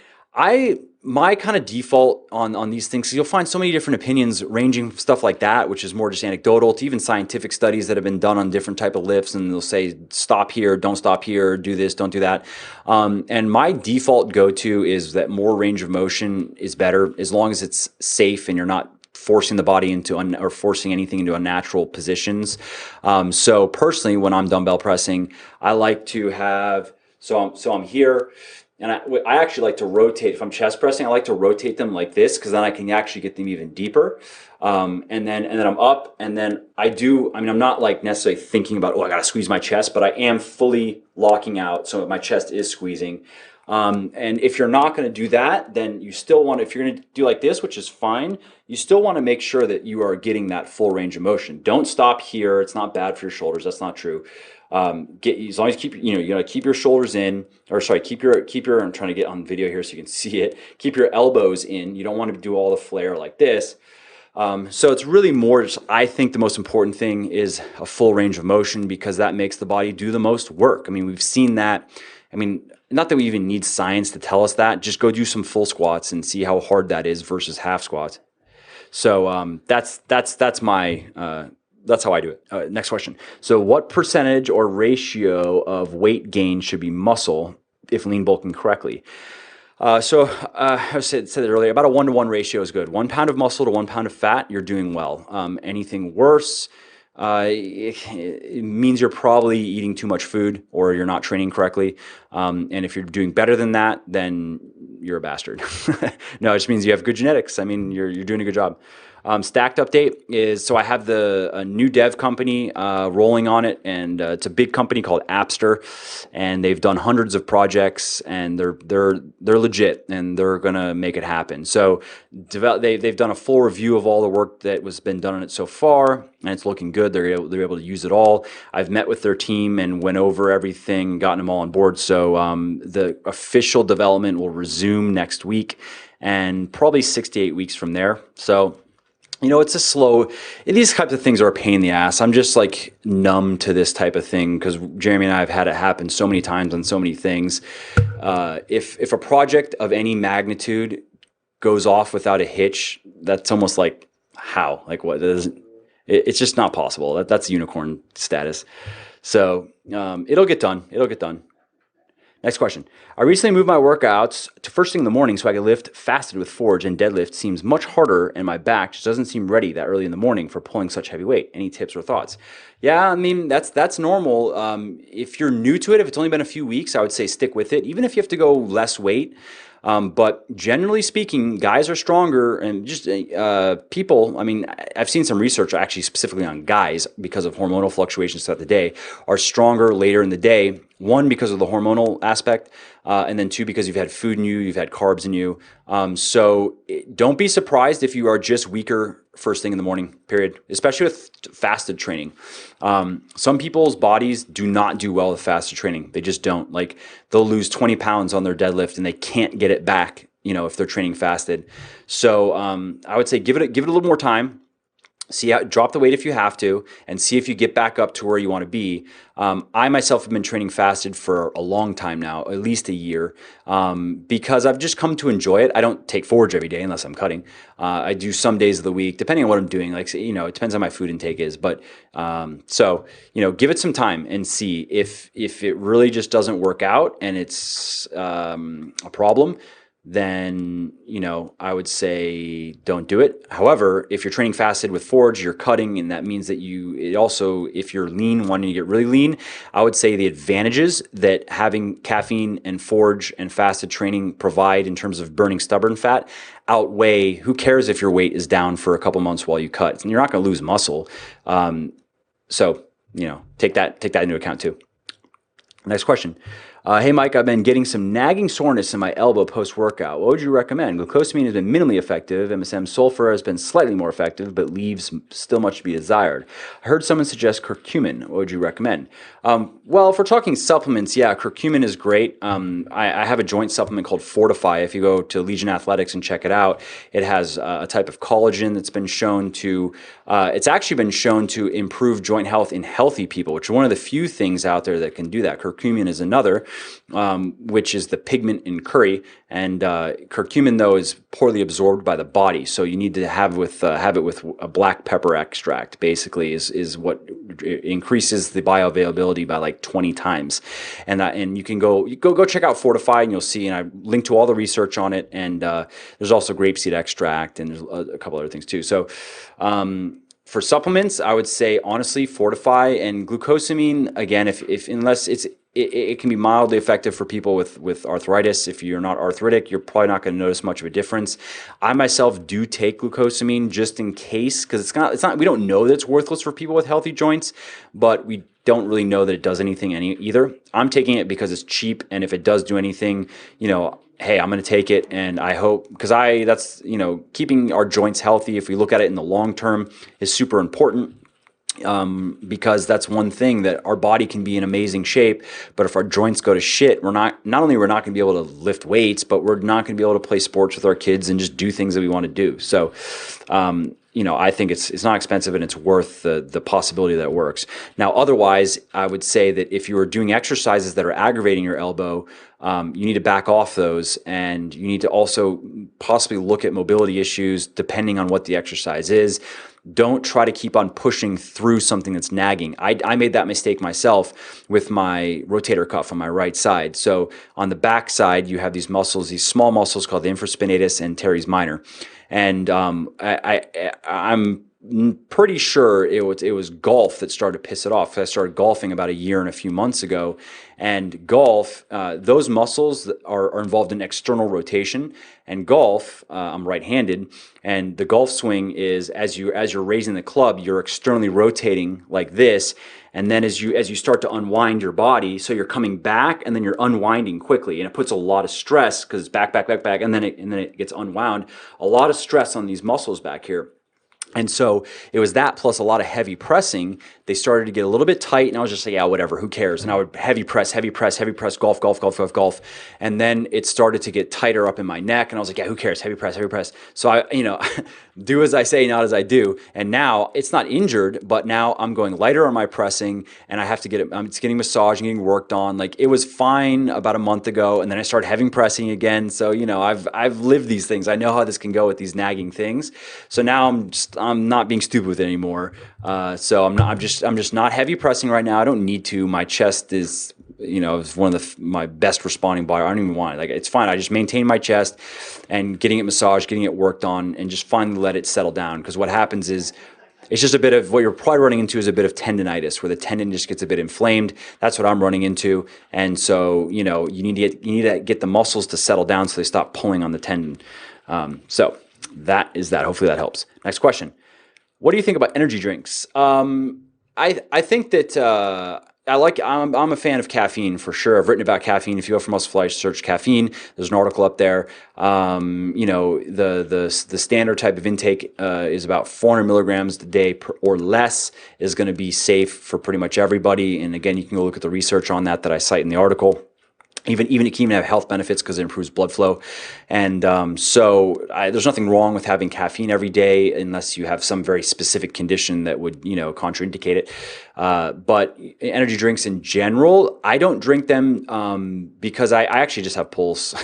My kind of default on these things, you'll find so many different opinions ranging from stuff like that, which is more just anecdotal, to even scientific studies that have been done on different type of lifts, and they'll say stop here, don't stop here, do this, don't do that. And my default go-to is that more range of motion is better, as long as it's safe and you're not forcing the body into or forcing anything into unnatural positions. So personally, when I'm dumbbell pressing, I like to have, so I'm here. And I actually like to rotate. If I'm chest pressing, I like to rotate them like this, because then I can actually get them even deeper. And then I'm up, and then I'm not like necessarily thinking about, I got to squeeze my chest, but I am fully locking out, so my chest is squeezing. And if you're not going to do that, then you still want to, if you're going to do like this, which is fine, you still want to make sure that you are getting that full range of motion. Don't stop here. It's not bad for your shoulders. That's not true. As long as you gotta keep your shoulders in, or sorry, keep your, I'm trying to get on video here so you can see it. Keep your elbows in. You don't want to do all the flare like this. So it's really more just, I think the most important thing is a full range of motion, because that makes the body do the most work. I mean, we've seen that. I mean, not that we even need science to tell us that. Just go do some full squats and see how hard that is versus half squats. So that's my that's how I do it. Next question. So what percentage or ratio of weight gain should be muscle if lean bulking correctly? I said it earlier, about a 1-to-1 ratio is good. 1 pound of muscle to 1 pound of fat, you're doing well. Anything worse, it means you're probably eating too much food, or you're not training correctly. And if you're doing better than that, then you're a bastard. No, it just means you have good genetics. I mean, you're doing a good job. Stacked update is, so I have a new dev company rolling on it, and it's a big company called Appster, and they've done hundreds of projects, and they're legit, and they're gonna make it happen. So they've done a full review of all the work that was been done on it so far, and it's looking good. They're able to use it all. I've met with their team and went over everything, gotten them all on board. So the official development will resume next week, and probably 6 to 8 weeks from there. So, it's a slow, these types of things are a pain in the ass. I'm just like numb to this type of thing, because Jeremy and I have had it happen so many times on so many things. If a project of any magnitude goes off without a hitch, that's almost like, how? Like what? It's just not possible. That's unicorn status. So it'll get done. It'll get done. Next question. I recently moved my workouts to first thing in the morning so I could lift fasted with forge, and deadlift seems much harder, and my back just doesn't seem ready that early in the morning for pulling such heavy weight. Any tips or thoughts? Yeah, I mean, that's normal. If you're new to it, if it's only been a few weeks, I would say stick with it, even if you have to go less weight. But generally speaking, guys are stronger, and just people, I mean, I've seen some research actually specifically on guys, because of hormonal fluctuations throughout the day, are stronger later in the day. 1, because of the hormonal aspect, and then 2, because you've had food in you, you've had carbs in you. So don't be surprised if you are just weaker first thing in the morning, period, especially with fasted training. Some people's bodies do not do well with fasted training. They just don't. Like, they'll lose 20 pounds on their deadlift and they can't get it back, if they're training fasted. So I would say give it a little more time. Drop the weight if you have to, and see if you get back up to where you want to be. I myself have been training fasted for a long time now, at least a year, because I've just come to enjoy it. I don't take forage every day unless I'm cutting. I do some days of the week, depending on what I'm doing. Like, it depends on my food intake is. But give it some time and see if it really just doesn't work out and it's a problem. Then, I would say don't do it. However, if you're training fasted with forge, you're cutting, and that means that if you're lean, wanting to get really lean, I would say the advantages that having caffeine and forge and fasted training provide in terms of burning stubborn fat outweigh, who cares if your weight is down for a couple months while you cut. And you're not going to lose muscle. So, take that into account too. Next question. Hey, Mike, I've been getting some nagging soreness in my elbow post-workout. What would you recommend? Glucosamine has been minimally effective. MSM sulfur has been slightly more effective, but leaves still much to be desired. I heard someone suggest curcumin. What would you recommend? Well, if we're talking supplements, yeah, curcumin is great. I have a joint supplement called Fortify. If you go to Legion Athletics and check it out, it has a type of collagen that's been shown to, it's actually been shown to improve joint health in healthy people, which is one of the few things out there that can do that. Curcumin is another, which is the pigment in curry. And curcumin, though, is poorly absorbed by the body, so you need to have it with a black pepper extract. Basically, is what increases the bioavailability by like 20 times. And you can go check out Fortify, and you'll see. And I link to all the research on it. And there's also grapeseed extract, and there's a couple other things too. So. For supplements, I would say honestly, Fortify and glucosamine. Again, unless it can be mildly effective for people with arthritis. If you're not arthritic, you're probably not going to notice much of a difference. I myself do take glucosamine just in case, because it's not. We don't know that it's worthless for people with healthy joints, but we don't really know that it does anything either. I'm taking it because it's cheap, and if it does do anything, hey, I'm going to take it, and I hope, because that's keeping our joints healthy, if we look at it in the long term, is super important. Because that's one thing, that our body can be in amazing shape, but if our joints go to shit, we're not only we're not going to be able to lift weights, but we're not going to be able to play sports with our kids and just do things that we want to do. So, I think it's not expensive, and it's worth the possibility that it works. Now, otherwise, I would say that if you are doing exercises that are aggravating your elbow, you need to back off those, and you need to also possibly look at mobility issues depending on what the exercise is. Don't try to keep on pushing through something that's nagging. I made that mistake myself with my rotator cuff on my right side. So on the back side, you have these muscles, these small muscles called the infraspinatus and teres minor. And I'm pretty sure it was golf that started to piss it off. I started golfing about a year and a few months ago, and golf, those muscles are involved in external rotation. And golf, I'm right-handed, and the golf swing is as you're raising the club, you're externally rotating like this, and then as you start to unwind your body, so you're coming back and then you're unwinding quickly, and it puts a lot of stress because it's back, and then it gets unwound. A lot of stress on these muscles back here. And so it was that plus a lot of heavy pressing. They started to get a little bit tight, and I was just like, yeah, whatever, who cares? And I would heavy press, golf. And then it started to get tighter up in my neck, and I was like, yeah, who cares? Heavy press. So I, do as I say, not as I do. And now it's not injured, but now I'm going lighter on my pressing, and I have to get it, it's getting massaged and getting worked on. Like, it was fine about a month ago, and then I started heavy pressing again. So, I've lived these things. I know how this can go with these nagging things. So now I'm not being stupid with it anymore. So I'm just not heavy pressing right now. I don't need to. My chest is, is one of my best responding body. I don't even want it. Like, it's fine. I just maintain my chest and getting it massaged, getting it worked on, and just finally let it settle down. Because what happens is, it's just a bit of what you're probably running into is a bit of tendonitis, where the tendon just gets a bit inflamed. That's what I'm running into. And so, you need to get the muscles to settle down so they stop pulling on the tendon. So that is that. Hopefully that helps. Next question. What do you think about energy drinks? I think that I'm a fan of caffeine for sure. I've written about caffeine. If you go for Muscle Flash, search caffeine. There's an article up there. The standard type of intake is about 400 milligrams a day or less is going to be safe for pretty much everybody. And again, you can go look at the research on that I cite in the article. Even it can even have health benefits because it improves blood flow. And there's nothing wrong with having caffeine every day unless you have some very specific condition that would, contraindicate it. But energy drinks in general, I don't drink them because I actually just have Pulse.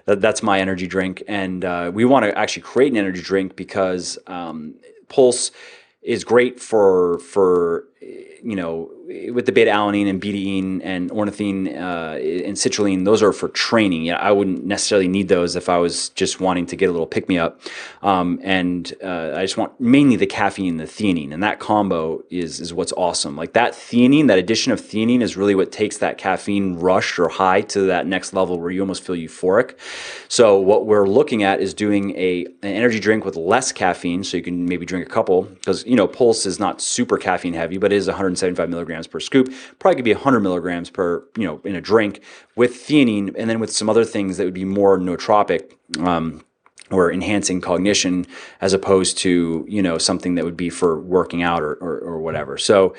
That's my energy drink. And we want to actually create an energy drink because Pulse is great for with the beta-alanine and betaine and ornithine and citrulline. Those are for training. I wouldn't necessarily need those if I was just wanting to get a little pick-me-up. I just want mainly the caffeine and the theanine, and that combo is what's awesome. Like, that theanine, that addition of theanine is really what takes that caffeine rush or high to that next level where you almost feel euphoric. So what we're looking at is doing an energy drink with less caffeine, so you can maybe drink a couple, because Pulse is not super caffeine heavy, but it is 175 milligrams milligrams per scoop. Probably could be 100 milligrams per, in a drink with theanine, and then with some other things that would be more nootropic, or enhancing cognition, as opposed to, something that would be for working out or whatever. So,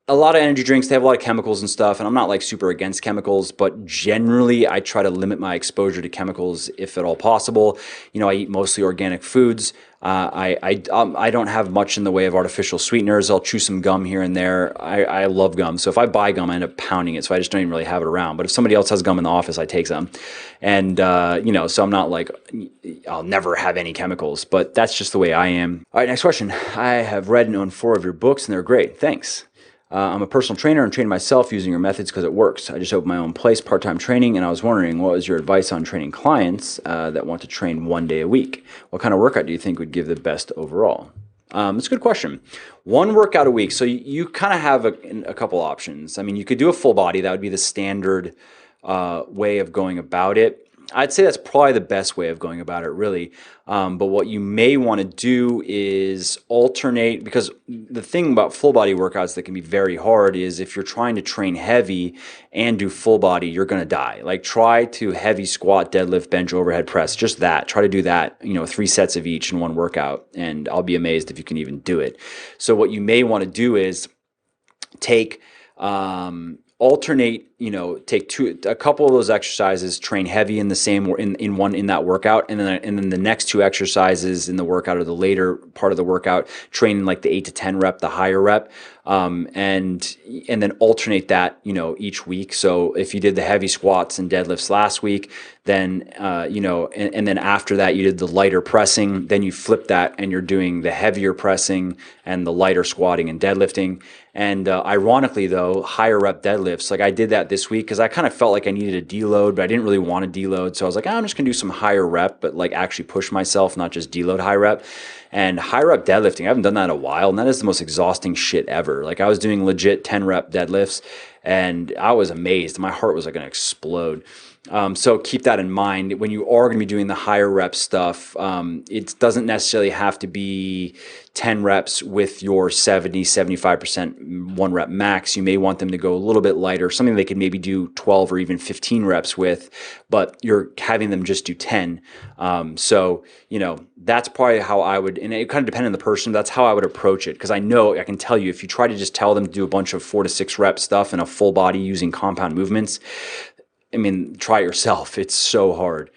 a lot of energy drinks, they have a lot of chemicals and stuff, and I'm not like super against chemicals, but generally I try to limit my exposure to chemicals if at all possible. I eat mostly organic foods. I don't have much in the way of artificial sweeteners. I'll chew some gum here and there. I love gum. So if I buy gum, I end up pounding it. So I just don't even really have it around. But if somebody else has gum in the office, I take some. And, so I'm not like, I'll never have any chemicals, but that's just the way I am. All right, next question. I have read and owned 4 of your books, and they're great. Thanks. I'm a personal trainer and train myself using your methods because it works. I just opened my own place, part-time training, and I was wondering, what was your advice on training clients that want to train 1 day a week? What kind of workout do you think would give the best overall? That's a good question. 1 workout a week. So you kind of have a couple options. I mean, you could do a full body. That would be the standard way of going about it. I'd say that's probably the best way of going about it, really. But what you may want to do is alternate, because the thing about full body workouts that can be very hard is if you're trying to train heavy and do full body, you're going to die. Like, try to heavy squat, deadlift, bench, overhead press, just that. Try to do that, 3 sets of each in 1 workout, and I'll be amazed if you can even do it. So what you may want to do is take alternate, take a couple of those exercises, train heavy in the same in that workout, and then the next 2 exercises in the workout, or the later part of the workout, train like the 8 to 10 rep, the higher rep, and then alternate that, each week. So if you did the heavy squats and deadlifts last week, then and then after that you did the lighter pressing, then you flip that and you're doing the heavier pressing and the lighter squatting and deadlifting. And ironically though, higher rep deadlifts, like I did that this week because I kind of felt like I needed a deload, but I didn't really want to deload. So I was like, I'm just gonna do some higher rep, but like actually push myself, not just deload high rep. And high rep deadlifting, I haven't done that in a while, and that is the most exhausting shit ever. Like, I was doing legit 10 rep deadlifts, and I was amazed. My heart was like gonna explode. So keep that in mind. When you are going to be doing the higher rep stuff, it doesn't necessarily have to be 10 reps with your 70, 75% 1 rep max. You may want them to go a little bit lighter, something they could maybe do 12 or even 15 reps with, but you're having them just do 10. So, that's probably how I would, and it kind of depends on the person, that's how I would approach it. Because I can tell you, if you try to just tell them to do a bunch of 4 to 6 rep stuff in a full body using compound movements, try it yourself. It's so hard.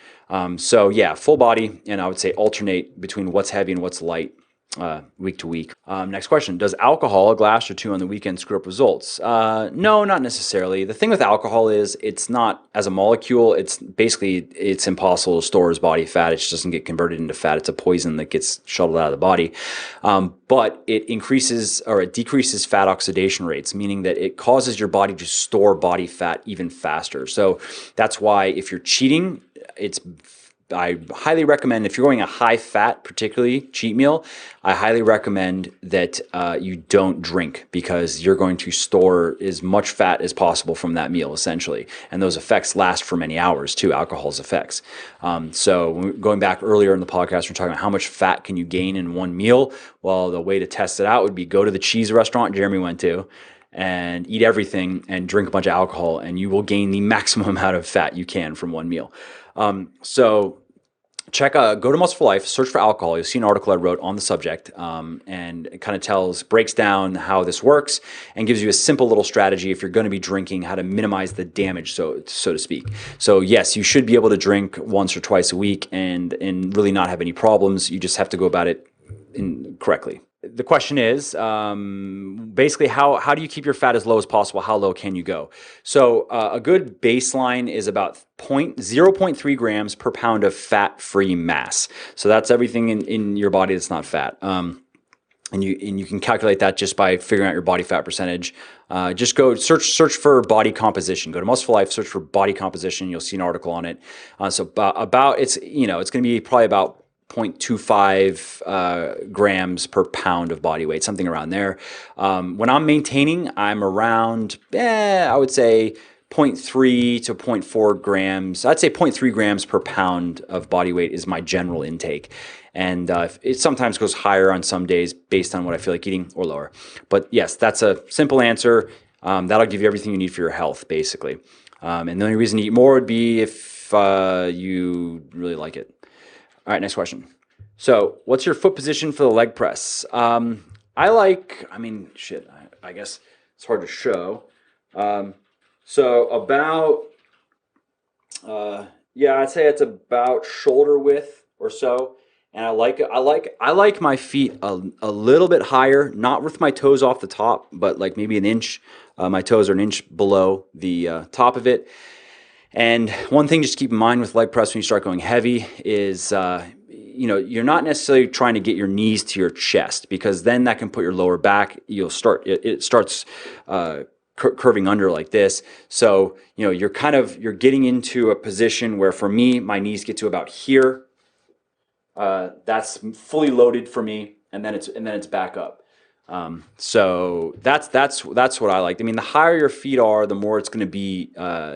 So yeah, full body, and I would say alternate between what's heavy and what's light week to week. Next question. Does alcohol, a glass or 2 on the weekend, screw up results? No, not necessarily. The thing with alcohol is it's not, as a molecule, it's impossible to store as body fat. It just doesn't get converted into fat. It's a poison that gets shuttled out of the body. But it decreases fat oxidation rates, meaning that it causes your body to store body fat even faster. So that's why if you're cheating, I highly recommend, if you're going a high fat, particularly cheat meal, I highly recommend that you don't drink, because you're going to store as much fat as possible from that meal, essentially. And those effects last for many hours too, alcohol's effects. So going back earlier in the podcast, we're talking about how much fat can you gain in 1 meal. Well, the way to test it out would be go to the cheese restaurant Jeremy went to and eat everything and drink a bunch of alcohol, and you will gain the maximum amount of fat you can from 1 meal. So go to Muscle for Life, search for alcohol. You'll see an article I wrote on the subject, and it kind of breaks down how this works and gives you a simple little strategy if you're going to be drinking, how to minimize the damage, so to speak. So yes, you should be able to drink once or twice a week and really not have any problems. You just have to go about it correctly. The question is, basically, how do you keep your fat as low as possible? How low can you go? So a good baseline is about 0.3 grams per pound of fat-free mass. So that's everything in your body that's not fat. And you can calculate that just by figuring out your body fat percentage. Just go search for body composition. Go to Muscle for Life, search for body composition. You'll see an article on it. It's going to be probably about 0.25 grams per pound of body weight, something around there. When I'm maintaining, I'm around, I would say 0.3 to 0.4 grams. I'd say 0.3 grams per pound of body weight is my general intake. And it sometimes goes higher on some days based on what I feel like eating, or lower. But yes, that's a simple answer. That'll give you everything you need for your health, basically. And the only reason to eat more would be if you really like it. All right, next question. So what's your foot position for the leg press? I guess it's hard to show. So about, I'd say it's about shoulder width or so. And I like my feet a little bit higher, not with my toes off the top, but like maybe an inch. My toes are an inch below the top of it. And one thing just to keep in mind with leg press when you start going heavy is, you're not necessarily trying to get your knees to your chest, because then that can put your lower back. It starts curving under like this. So you're getting into a position where, for me, my knees get to about here. That's fully loaded for me, and then it's back up. So that's what I like. I mean, the higher your feet are, the more it's going to be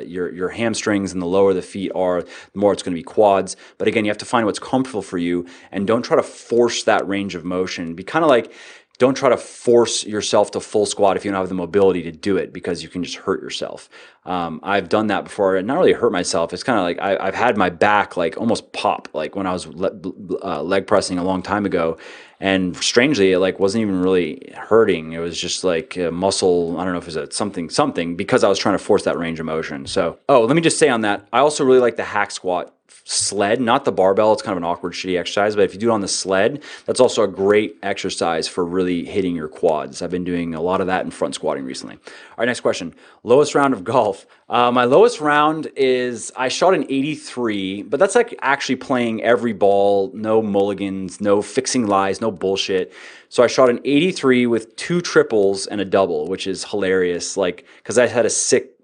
your hamstrings, and the lower the feet are, the more it's going to be quads. But again, you have to find what's comfortable for you, and don't try to force that range of motion. Be kind of like, don't try to force yourself to full squat if you don't have the mobility to do it, because you can just hurt yourself. I've done that before, and not really hurt myself. It's kind of like I've had my back like almost pop, like when I was leg pressing a long time ago, and strangely, it like wasn't even really hurting. It was just like a muscle. I don't know if it was something, because I was trying to force that range of motion. So, let me just say on that, I also really like the hack squat sled, not the barbell. It's kind of an awkward, shitty exercise, but if you do it on the sled, that's also a great exercise for really hitting your quads. I've been doing a lot of that in front squatting recently. All right, next question. Lowest round of golf. My lowest round is, I shot an 83, but that's like actually playing every ball, no mulligans, no fixing lies, no bullshit. So I shot an 83 with 2 triples and a double, which is hilarious. Like, because I had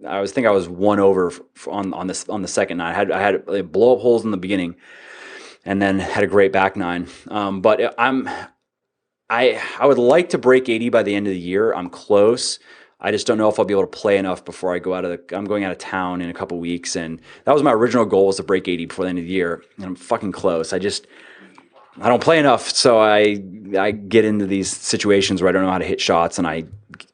I was 1 over on the second nine. I had blow up holes in the beginning, and then had a great back nine. But I would like to break 80 by the end of the year. I'm close. I just don't know if I'll be able to play enough before I go I'm going out of town in a couple weeks, and that was my original goal, was to break 80 before the end of the year, and I'm fucking close. I don't play enough, so I get into these situations where I don't know how to hit shots, and I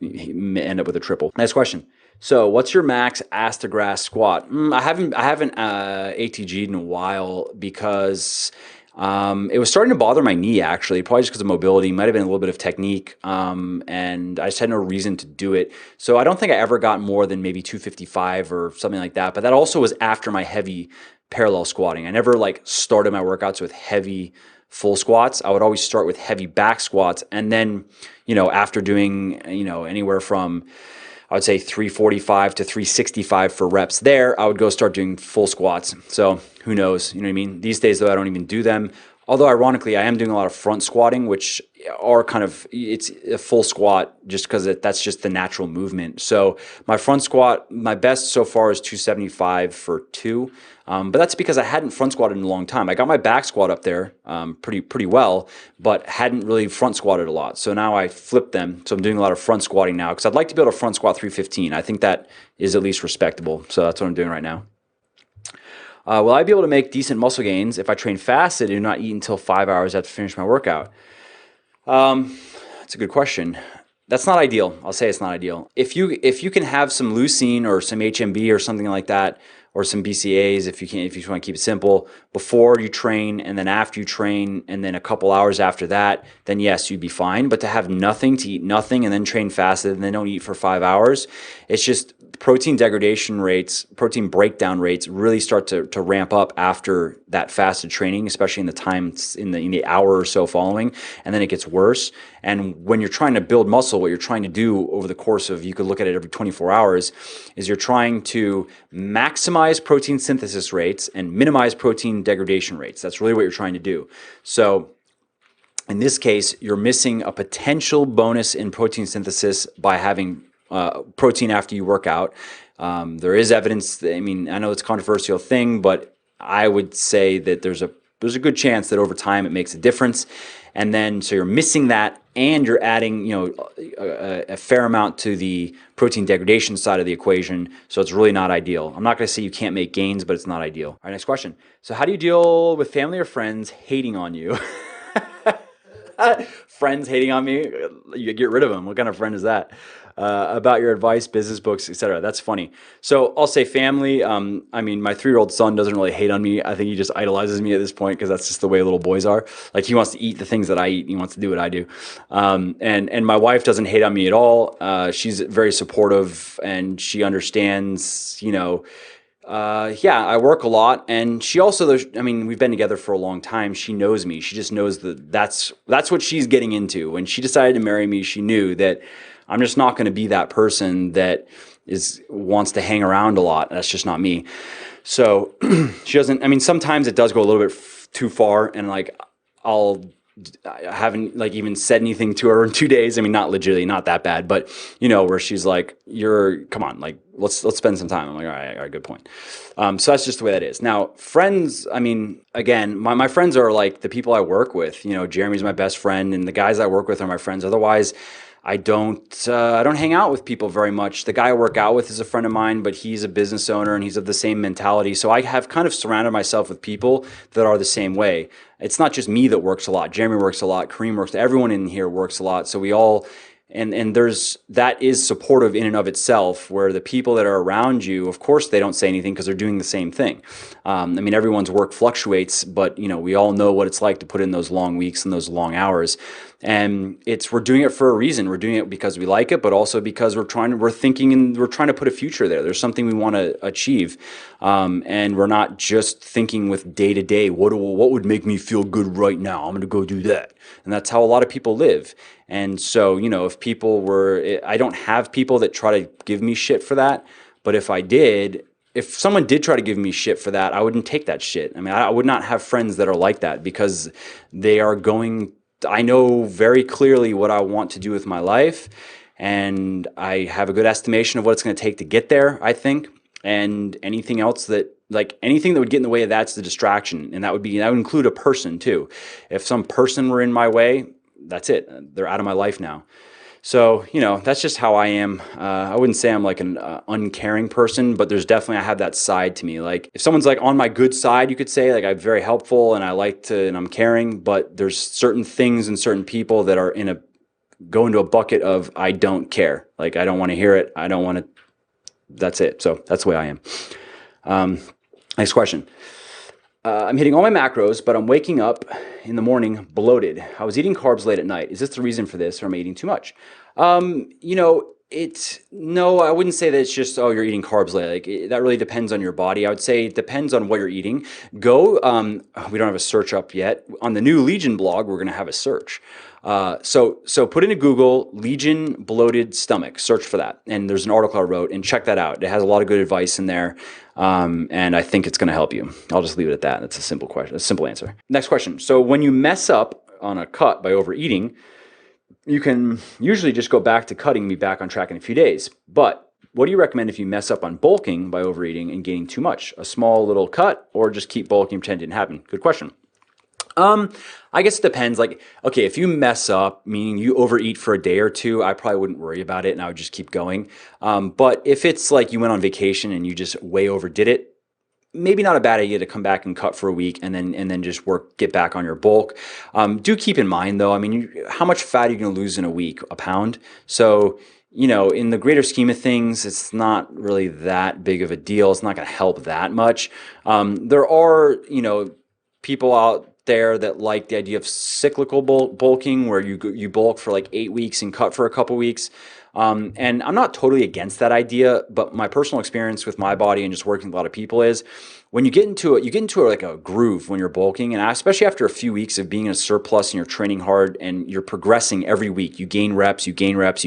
end up with a triple. Next question. So, what's your max ass to grass squat? I haven't ATG'd in a while, because it was starting to bother my knee, actually, probably just because of mobility. Might have been a little bit of technique, and I just had no reason to do it. So I don't think I ever got more than maybe 255 or something like that. But that also was after my heavy parallel squatting. I never like started my workouts with heavy full squats. I would always start with heavy back squats, and then after doing anywhere from, I would say, 345 to 365 for reps there, I would go start doing full squats. So who knows, you know what I mean? These days, though, I don't even do them. Although, ironically, I am doing a lot of front squatting, which are it's a full squat, just because that's just the natural movement. So my front squat, my best so far is 275 for 2. But that's because I hadn't front squatted in a long time. I got my back squat up there pretty well, but hadn't really front squatted a lot. So now I flipped them. So I'm doing a lot of front squatting now, because I'd like to be able to front squat 315. I think that is at least respectable. So that's what I'm doing right now. Will I be able to make decent muscle gains if I train fasted and do not eat until 5 hours after finish my workout? That's a good question. That's not ideal. I'll say it's not ideal. If you can have some leucine or some HMB or something like that, or some BCAAs, if you want to keep it simple, before you train and then after you train and then a couple hours after that, then yes, you'd be fine. But to have nothing, to eat nothing and then train fasted and then don't eat for 5 hours, it's just protein degradation rates, protein breakdown rates really start to ramp up after that fasted training, especially in the time in the hour or so following, and then it gets worse. And when you're trying to build muscle, what you're trying to do over the course of, you could look at it every 24 hours, is you're trying to maximize protein synthesis rates and minimize protein degradation rates. That's really what you're trying to do. So in this case, you're missing a potential bonus in protein synthesis by having protein after you work out. There is evidence. I know it's a controversial thing, but I would say that there's a good chance that over time it makes a difference. And then, so you're missing that and you're adding, a fair amount to the protein degradation side of the equation. So it's really not ideal. I'm not going to say you can't make gains, but it's not ideal. All right, next question. So how do you deal with family or friends hating on you? Friends hating on me, you get rid of them. What kind of friend is that? About your advice, business books, etc. That's funny. So I'll say family. I mean, my 3-year-old son doesn't really hate on me. I think he just idolizes me at this point because that's just the way little boys are. Like, he wants to eat the things that I eat. And he wants to do what I do. And my wife doesn't hate on me at all. She's very supportive, and she understands, yeah, I work a lot, and she also, I mean, we've been together for a long time. She knows me. She just knows that that's what she's getting into. When she decided to marry me, she knew that I'm just not going to be that person that wants to hang around a lot. That's just not me. So she doesn't, I mean, sometimes it does go a little bit too far, and like I haven't like even said anything to her in 2 days. I mean, not legitimately, not that bad, but where she's like, come on, like, let's spend some time. I'm like, all right, good point. So that's just the way that is. Now, friends, I mean, again, my friends are like the people I work with. Jeremy's my best friend, and the guys I work with are my friends. Otherwise, I don't hang out with people very much. The guy I work out with is a friend of mine, but he's a business owner and he's of the same mentality. So I have kind of surrounded myself with people that are the same way. It's not just me that works a lot. Jeremy works a lot. Kareem works. Everyone in here works a lot. So we all, and that is supportive in and of itself, where the people that are around you, of course, they don't say anything because they're doing the same thing. I mean, everyone's work fluctuates, but we all know what it's like to put in those long weeks and those long hours. And we're doing it for a reason. We're doing it because we like it, but also because we're trying to put a future there. There's something we want to achieve. And we're not just thinking with day to day, what would make me feel good right now? I'm going to go do that. And that's how a lot of people live. And so, I don't have people that try to give me shit for that. But if someone did try to give me shit for that, I wouldn't take that shit. I mean, I would not have friends that are like that, because I know very clearly what I want to do with my life, and I have a good estimation of what it's going to take to get there, I think. And anything that would get in the way of that's the distraction. And that would include a person too. If some person were in my way, that's it. They're out of my life now. So, that's just how I am. I wouldn't say I'm like an uncaring person, but I have that side to me. Like, if someone's like on my good side, you could say, like, I'm very helpful and and I'm caring, but there's certain things and certain people that are go into a bucket of, I don't care. Like, I don't want to hear it. I don't want to, that's it. So that's the way I am. Next question. I'm hitting all my macros, but I'm waking up in the morning bloated. I was eating carbs late at night. Is this the reason for this, or am I eating too much? No, I wouldn't say that it's just, you're eating carbs late. Like, that really depends on your body. I would say it depends on what you're eating. We don't have a search up yet. On the new Legion blog, we're going to have a search. So put into Google Legion bloated stomach, search for that. And there's an article I wrote, and check that out. It has a lot of good advice in there. And I think it's going to help you. I'll just leave it at that. That's a simple question, a simple answer. Next question. So when you mess up on a cut by overeating, you can usually just go back to cutting, me back on track in a few days. But what do you recommend if you mess up on bulking by overeating and gaining too much? A small little cut, or just keep bulking, pretend it didn't happen? Good question. I guess it depends. Like, okay, if you mess up, meaning you overeat for a day or two, I probably wouldn't worry about it, and I would just keep going. But if it's like you went on vacation and you just way overdid it, maybe not a bad idea to come back and cut for a week and then just get back on your bulk. Do keep in mind though, I mean, how much fat are you going to lose in a week? A pound? So, in the greater scheme of things, it's not really that big of a deal. It's not going to help that much. There are, people out there that like the idea of cyclical bulking, where you bulk for like 8 weeks and cut for a couple weeks. And I'm not totally against that idea, but my personal experience with my body and just working with a lot of people is, when you get into like a groove when you're bulking, and especially after a few weeks of being in a surplus and you're training hard and you're progressing every week, you gain reps, you gain weight,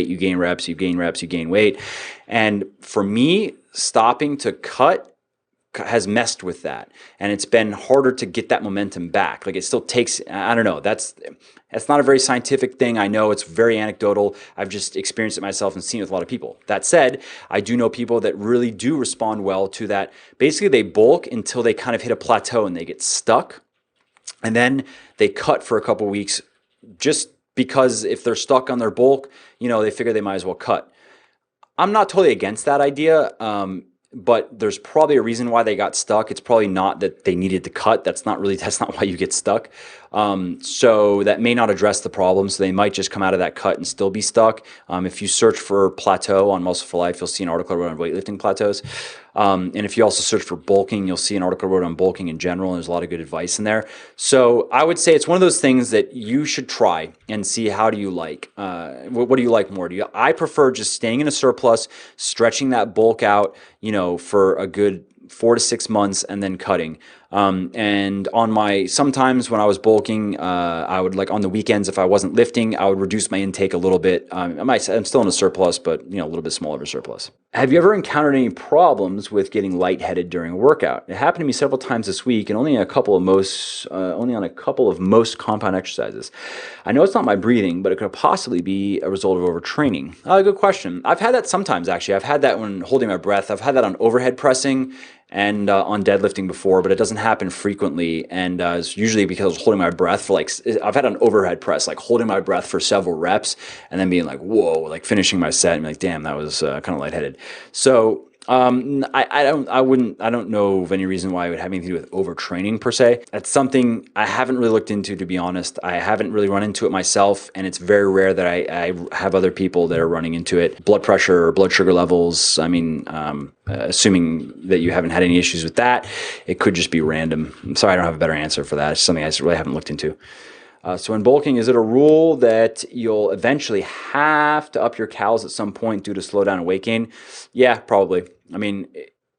you gain reps, you gain reps, you gain weight. And for me, stopping to cut has messed with that, and it's been harder to get that momentum back. Like, it still takes, I don't know, that's not a very scientific thing. I know it's very anecdotal. I've just experienced it myself and seen it with a lot of people. That said, I do know people that really do respond well to that. Basically, they bulk until they kind of hit a plateau and they get stuck, and then they cut for a couple weeks, just because if they're stuck on their bulk, they figure they might as well cut. I'm not totally against that idea, but there's probably a reason why they got stuck. It's probably not that they needed to cut. That's not why you get stuck. So that may not address the problem. So they might just come out of that cut and still be stuck. If you search for plateau on Muscle for Life, you'll see an article on weightlifting plateaus. And if you also search for bulking, you'll see an article wrote on bulking in general, and there's a lot of good advice in there. So I would say it's one of those things that you should try and see how do you like. What do you like more? I prefer just staying in a surplus, stretching that bulk out, for a good 4 to 6 months, and then cutting. And sometimes when I was bulking, I would, like on the weekends, if I wasn't lifting, I would reduce my intake a little bit. I'm still in a surplus, but a little bit smaller of a surplus. Have you ever encountered any problems with getting lightheaded during a workout? It happened to me several times this week, and only on a couple of most compound exercises. I know it's not my breathing, but it could possibly be a result of overtraining. Good question. I've had that sometimes, actually. I've had that when holding my breath. I've had that on overhead pressing and on deadlifting before, but it doesn't happen frequently. And it's usually because I was holding my breath for I've had an overhead press, like holding my breath for several reps and then being like, whoa, like finishing my set and like, damn, that was kind of lightheaded. So I don't know of any reason why it would have anything to do with overtraining per se. That's something I haven't really looked into, to be honest. I haven't really run into it myself, and it's very rare that I have other people that are running into it. Blood pressure or blood sugar levels, assuming that you haven't had any issues with that, it could just be random. I'm sorry, I don't have a better answer for that. It's something I really haven't looked into. So in bulking, is it a rule that you'll eventually have to up your calories at some point due to slow down and weight gain? Yeah, probably.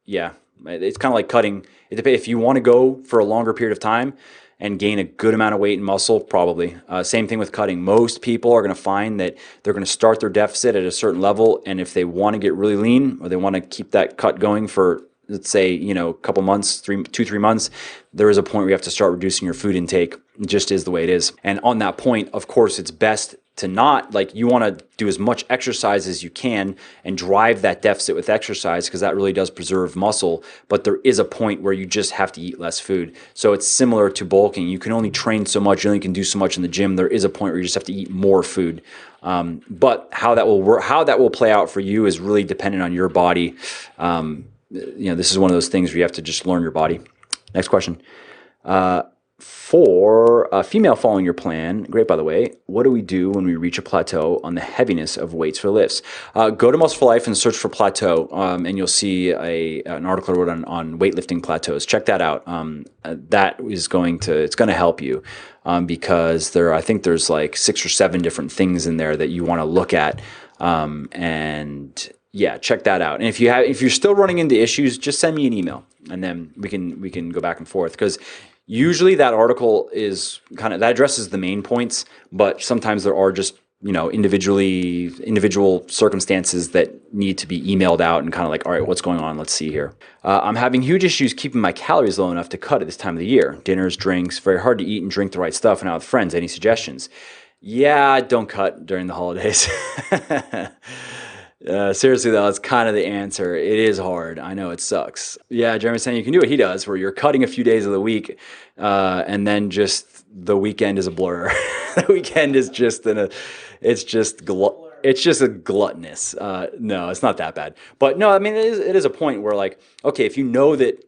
Yeah, it's kind of like cutting. If you want to go for a longer period of time and gain a good amount of weight and muscle, probably. Same thing with cutting. Most people are going to find that they're going to start their deficit at a certain level, and if they want to get really lean or they want to keep that cut going for, let's say, a couple months, 3 months, there is a point where you have to start reducing your food intake. It just is the way it is. And on that point, of course, it's best to not, you want to do as much exercise as you can and drive that deficit with exercise, because that really does preserve muscle. But there is a point where you just have to eat less food. So it's similar to bulking. You can only train so much. You only can do so much in the gym. There is a point where you just have to eat more food. But how that will work, how that will play out for you is really dependent on your body. This is one of those things where you have to just learn your body. Next question. For a female following your plan, great by the way, what do we do when we reach a plateau on the heaviness of weights for lifts? Go to Muscle for Life and search for plateau, and you'll see an article I wrote on weightlifting plateaus. Check that out. That is going to help you because I think there's like 6 or 7 different things in there that you want to look at, and yeah, check that out. And if you're still running into issues, just send me an email, and then we can go back and forth, because usually that article is that addresses the main points, but sometimes there are just individual circumstances that need to be emailed out and all right, what's going on? Let's see here. I'm having huge issues keeping my calories low enough to cut at this time of the year. Dinners, drinks, very hard to eat and drink the right stuff and out with friends. Any suggestions? Yeah, don't cut during the holidays. Seriously though, that's kind of the answer. It is hard. I know it sucks. Yeah, Jeremy's saying you can do what he does, where you're cutting a few days of the week, and then just the weekend is a blur. The weekend is just it's just a gluttonous. No, it's not that bad. But no, it is a point where okay, if you know that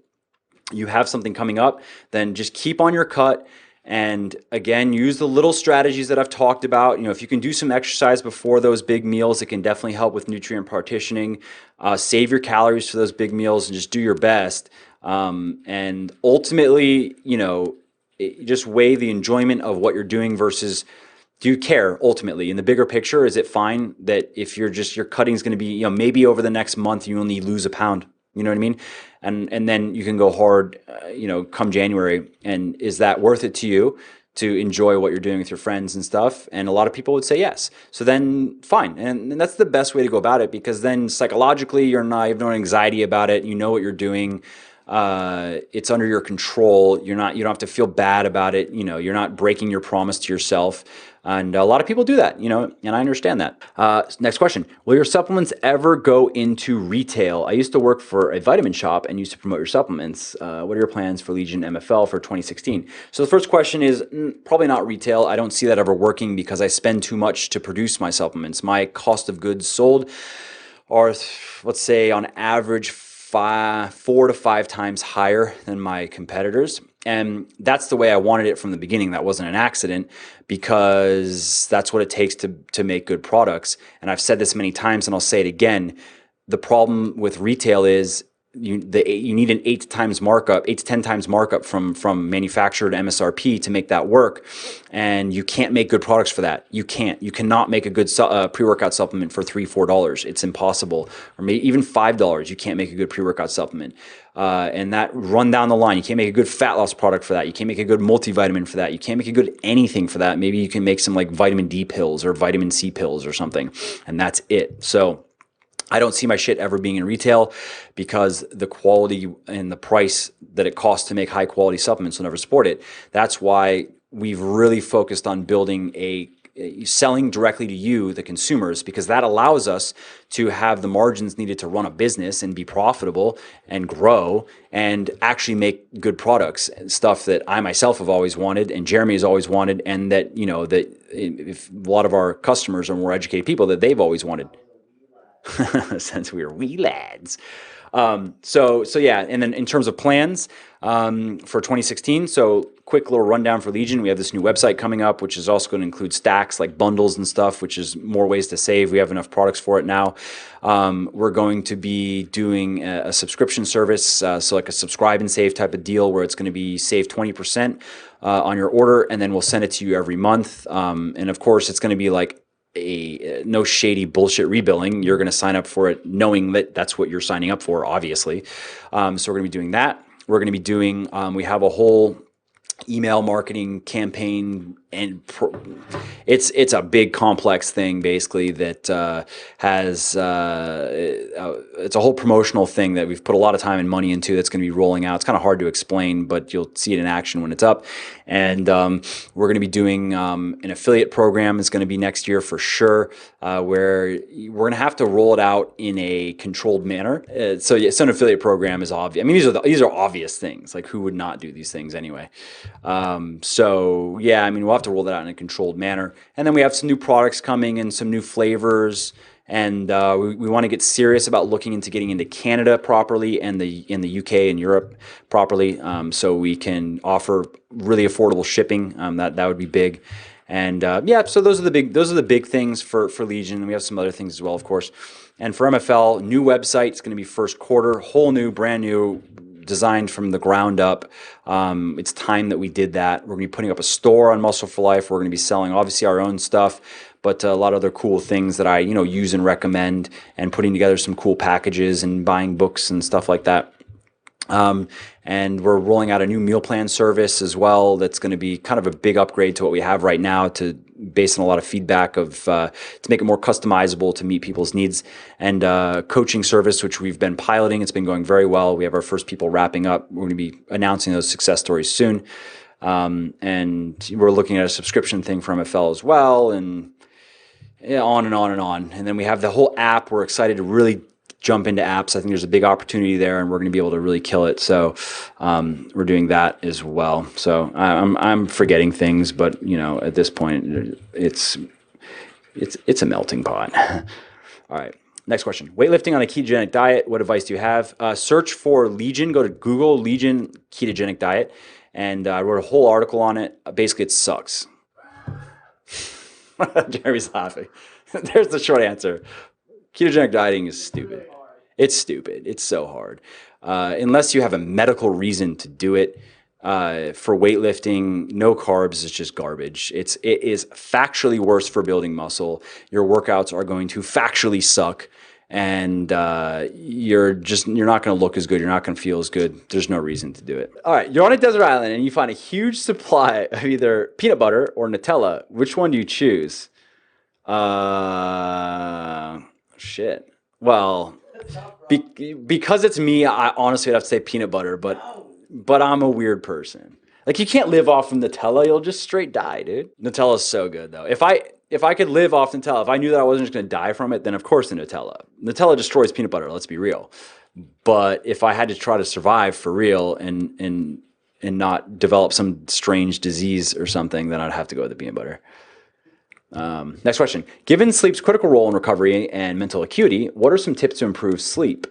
you have something coming up, then just keep on your cut. And again, use the little strategies that I've talked about. If you can do some exercise before those big meals, it can definitely help with nutrient partitioning. Save your calories for those big meals and just do your best. And ultimately, just weigh the enjoyment of what you're doing versus, do you care ultimately? In the bigger picture, is it fine that if your cutting is going to be, maybe over the next month you only lose a pound? You know what I mean? And then you can go hard, come January. And is that worth it to you to enjoy what you're doing with your friends and stuff? And a lot of people would say yes. So then fine. And that's the best way to go about it, because then psychologically you have no anxiety about it. You know what you're doing. It's under your control. You don't have to feel bad about it. You're not breaking your promise to yourself. And a lot of people do that, and I understand that. Next question. Will your supplements ever go into retail? I used to work for a vitamin shop and used to promote your supplements. What are your plans for Legion MFL for 2016? So the first question is probably not retail. I don't see that ever working because I spend too much to produce my supplements. My cost of goods sold are, let's say, on average, 4 to 5 times higher than my competitors. And that's the way I wanted it from the beginning. That wasn't an accident, because that's what it takes to make good products. And I've said this many times, and I'll say it again. The problem with retail is you need an 8 to 10 times markup from manufacturer to MSRP to make that work, and you can't make good products for that. You cannot make a good pre-workout supplement for $3-4. It's impossible. Or maybe even $5. You can't make a good pre-workout supplement. And that run down the line. You can't make a good fat loss product for that. You can't make a good multivitamin for that. You can't make a good anything for that. Maybe you can make some like vitamin D pills or vitamin C pills or something, and that's it. So I don't see my shit ever being in retail, because the quality and the price that it costs to make high quality supplements will never support it. That's why we've really focused on building selling directly to you, the consumers, because that allows us to have the margins needed to run a business and be profitable and grow and actually make good products, stuff that I myself have always wanted and Jeremy has always wanted, and that, if a lot of our customers are more educated people, that they've always wanted. Since we were wee lads. So yeah, and then in terms of plans for 2016, so quick little rundown for Legion. We have this new website coming up, which is also going to include stacks like bundles and stuff, which is more ways to save. We have enough products for it now. We're going to be doing a subscription service, so like a subscribe and save type of deal, where it's going to be save 20% on your order, and then we'll send it to you every month. And of course, it's going to be like no shady bullshit rebilling. You're going to sign up for it knowing that that's what you're signing up for, obviously. So we're going to be doing that. We're going to be doing, we have a whole email marketing campaign, and it's a big complex thing, basically, that has it's a whole promotional thing that we've put a lot of time and money into, that's going to be rolling out. It's kind of hard to explain, but you'll see it in action when it's up. And we're going to be doing an affiliate program. It's going to be next year for sure, where we're going to have to roll it out in a controlled manner. So an affiliate program is obvious. I mean, these are obvious things. Like, who would not do these things anyway? So yeah, I mean, we'll have to roll that out in a controlled manner. And then we have some new products coming and some new flavors. And we want to get serious about looking into getting into Canada properly, and in the UK and Europe properly, so we can offer really affordable shipping. That would be big. And yeah, so those are the big things for Legion. We have some other things as well, of course. And for MFL, new website. It's going to be first quarter, whole new, brand new, designed from the ground up. It's time that we did that. We're going to be putting up a store on Muscle for Life. We're going to be selling, obviously, our own stuff, but a lot of other cool things that I use and recommend, and putting together some cool packages and buying books and stuff like that. And we're rolling out a new meal plan service as well. That's going to be kind of a big upgrade to what we have right now, based on a lot of feedback to make it more customizable to meet people's needs. And coaching service, which we've been piloting. It's been going very well. We have our first people wrapping up. We're going to be announcing those success stories soon. And we're looking at a subscription thing for MFL as well, and on and on and on. And then we have the whole app. We're excited to really jump into apps. I think there's a big opportunity there, and we're going to be able to really kill it. So we're doing that as well. So I'm forgetting things, but at this point, it's a melting pot. All right. Next question. Weightlifting on a ketogenic diet. What advice do you have? Search for Legion. Go to Google Legion Ketogenic Diet, and I wrote a whole article on it. Basically, it sucks. Jeremy's laughing. There's the short answer. Ketogenic dieting is stupid. It's stupid. It's so hard. Unless you have a medical reason to do it. For weightlifting, no carbs is just garbage. It is factually worse for building muscle. Your workouts are going to factually suck, and you're not going to look as good. You're not going to feel as good. There's no reason to do it. All right, you're on a desert island and you find a huge supply of either peanut butter or Nutella. Which one do you choose? Shit. Well, Because it's me, I honestly would have to say peanut butter, but I'm a weird person. Like you can't live off of Nutella, you'll just straight die, dude. Nutella's so good though. If I could live off Nutella, if I knew that I wasn't just gonna die from it, then of course the Nutella. Nutella destroys peanut butter, let's be real. But if I had to try to survive for real and not develop some strange disease or something, then I'd have to go with the peanut butter. Next question. Given sleep's critical role in recovery and mental acuity, what are some tips to improve sleep?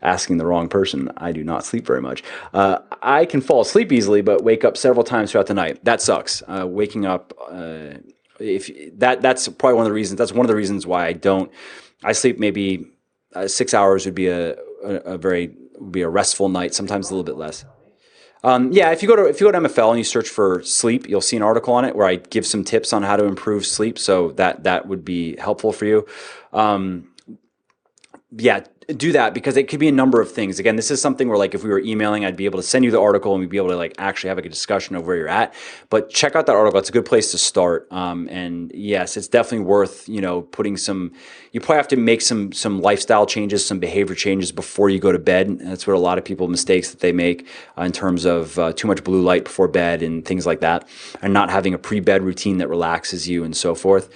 Asking the wrong person. I do not sleep very much. I can fall asleep easily, but wake up several times throughout the night. That sucks. Waking up, that's probably one of the reasons. That's one of the reasons why I sleep maybe 6 hours would be a restful night. Sometimes a little bit less. Yeah, if you go to MFL and you search for sleep, you'll see an article on it where I give some tips on how to improve sleep. So that would be helpful for you. Yeah, do that because it could be a number of things. Again, this is something where like if we were emailing, I'd be able to send you the article and we'd be able to like actually have a good discussion of where you're at. But check out that article. It's a good place to start. And yes, it's definitely worth, putting you probably have to make some lifestyle changes, some behavior changes before you go to bed. And that's what a lot of people mistakes that they make in terms of too much blue light before bed and things like that, and not having a pre-bed routine that relaxes you and so forth.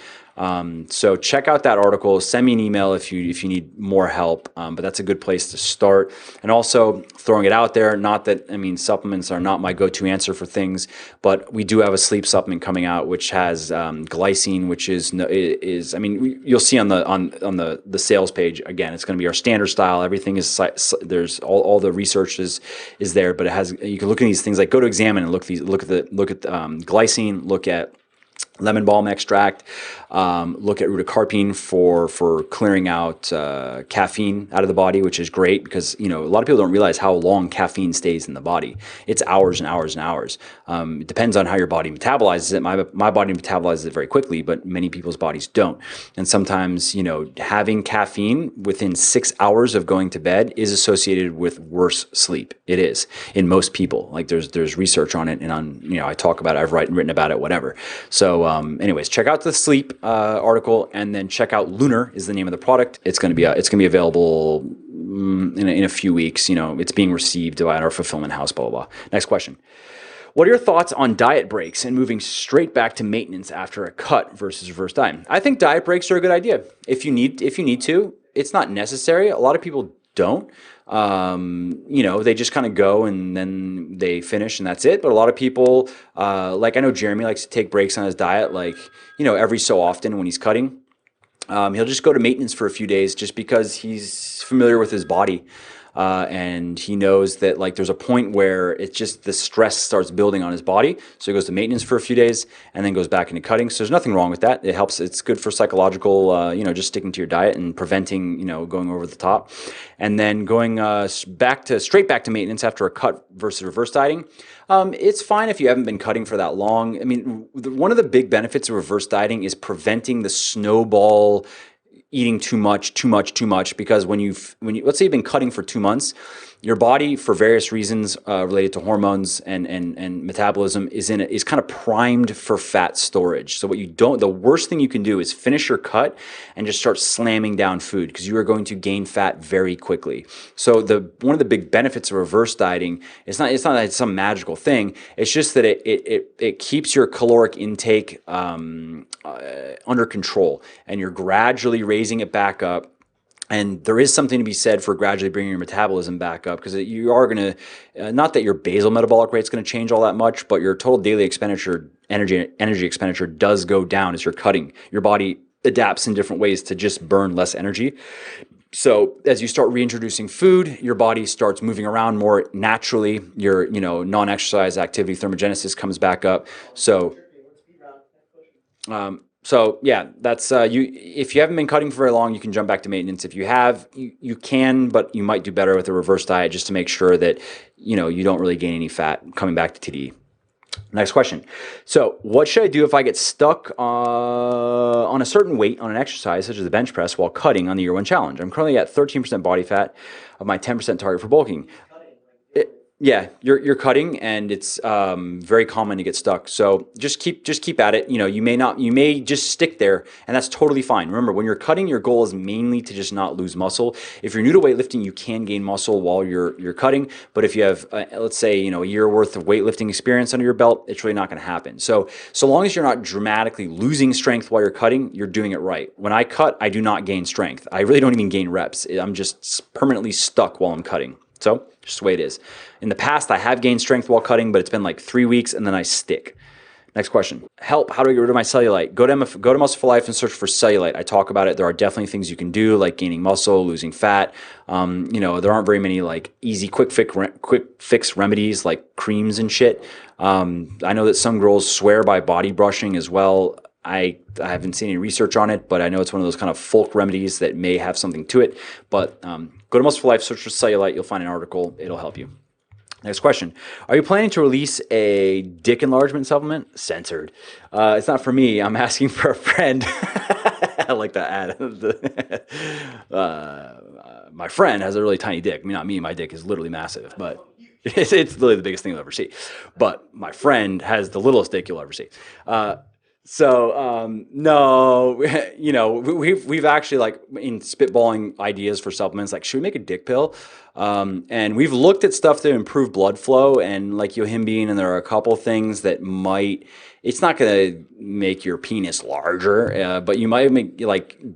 So check out that article, send me an email if you need more help, but that's a good place to start. And also throwing it out there, not that, supplements are not my go-to answer for things, but we do have a sleep supplement coming out, which has, glycine, which is you'll see on the sales page, again, it's going to be our standard style. Everything is, there's all the research is there, but you can look at these things, like go to Examine and look at glycine, look at lemon balm extract, look at rutacarpine for clearing out caffeine out of the body, which is great because a lot of people don't realize how long caffeine stays in the body. It's hours and hours and hours. It depends on how your body metabolizes it. My body metabolizes it very quickly, but many people's bodies don't. And sometimes having caffeine within 6 hours of going to bed is associated with worse sleep. It is in most people. Like there's research on it, and I talk about it. I've written about it. Whatever. So anyways, check out the sleep article, and then check out Lunar is the name of the product. It's going to be available in a few weeks. It's being received by our fulfillment house. Blah blah blah. Next question. What are your thoughts on diet breaks and moving straight back to maintenance after a cut versus reverse diet? I think diet breaks are a good idea. If you need to, it's not necessary. A lot of people don't. They just kind of go and then they finish and that's it. But a lot of people, like I know Jeremy likes to take breaks on his diet, like, every so often when he's cutting. He'll just go to maintenance for a few days just because he's familiar with his body. And he knows that like there's a point where it's just the stress starts building on his body. So he goes to maintenance for a few days and then goes back into cutting. So there's nothing wrong with that. It helps. It's good for psychological, just sticking to your diet and preventing, going over the top. And then going straight back to maintenance after a cut versus reverse dieting. It's fine if you haven't been cutting for that long. One of the big benefits of reverse dieting is preventing the snowball eating too much, because when let's say you've been cutting for 2 months, your body, for various reasons related to hormones and metabolism, is kind of primed for fat storage. So the worst thing you can do is finish your cut and just start slamming down food, because you are going to gain fat very quickly. So one of the big benefits of reverse dieting is not that it's some magical thing. It's just that it keeps your caloric intake under control, and you're gradually raising it back up. And there is something to be said for gradually bringing your metabolism back up, because you are going to, not that your basal metabolic rate is going to change all that much, but your total daily expenditure, energy expenditure does go down as you're cutting. Your body adapts in different ways to just burn less energy. So as you start reintroducing food, your body starts moving around more naturally. Your, non-exercise activity thermogenesis comes back up. So yeah, that's if you haven't been cutting for very long, you can jump back to maintenance. If you have, you can, but you might do better with a reverse diet just to make sure that you don't really gain any fat coming back to TDE. Next question. So what should I do if I get stuck on a certain weight on an exercise such as the bench press while cutting on the year one challenge? I'm currently at 13% body fat of my 10% target for bulking. Yeah, you're cutting, and it's very common to get stuck. So just keep at it. You may just stick there, and that's totally fine. Remember, when you're cutting, your goal is mainly to just not lose muscle. If you're new to weightlifting, you can gain muscle while you're cutting. But if you have, let's say, a year worth of weightlifting experience under your belt, it's really not going to happen. So long as you're not dramatically losing strength while you're cutting, you're doing it right. When I cut, I do not gain strength. I really don't even gain reps. I'm just permanently stuck while I'm cutting. So just the way it is. In the past, I have gained strength while cutting, but it's been like 3 weeks, and then I stick. Next question. Help. How do I get rid of my cellulite? Go to Muscle for Life and search for cellulite. I talk about it. There are definitely things you can do, like gaining muscle, losing fat. There aren't very many like easy, quick fix remedies like creams and shit. I know that some girls swear by body brushing as well. I haven't seen any research on it, but I know it's one of those kind of folk remedies that may have something to it. But go to Muscle for Life, search for cellulite. You'll find an article. It'll help you. Next question. Are you planning to release a dick enlargement supplement? Censored. It's not for me. I'm asking for a friend. I like that ad. My friend has a really tiny dick. I mean, not me. My dick is literally massive, but it's literally the biggest thing you'll ever see. But my friend has the littlest dick you'll ever see. No, we've actually like in spitballing ideas for supplements, like, should we make a dick pill? And we've looked at stuff to improve blood flow and like yohimbine, and there are a couple things that it's not going to make your penis larger, but you might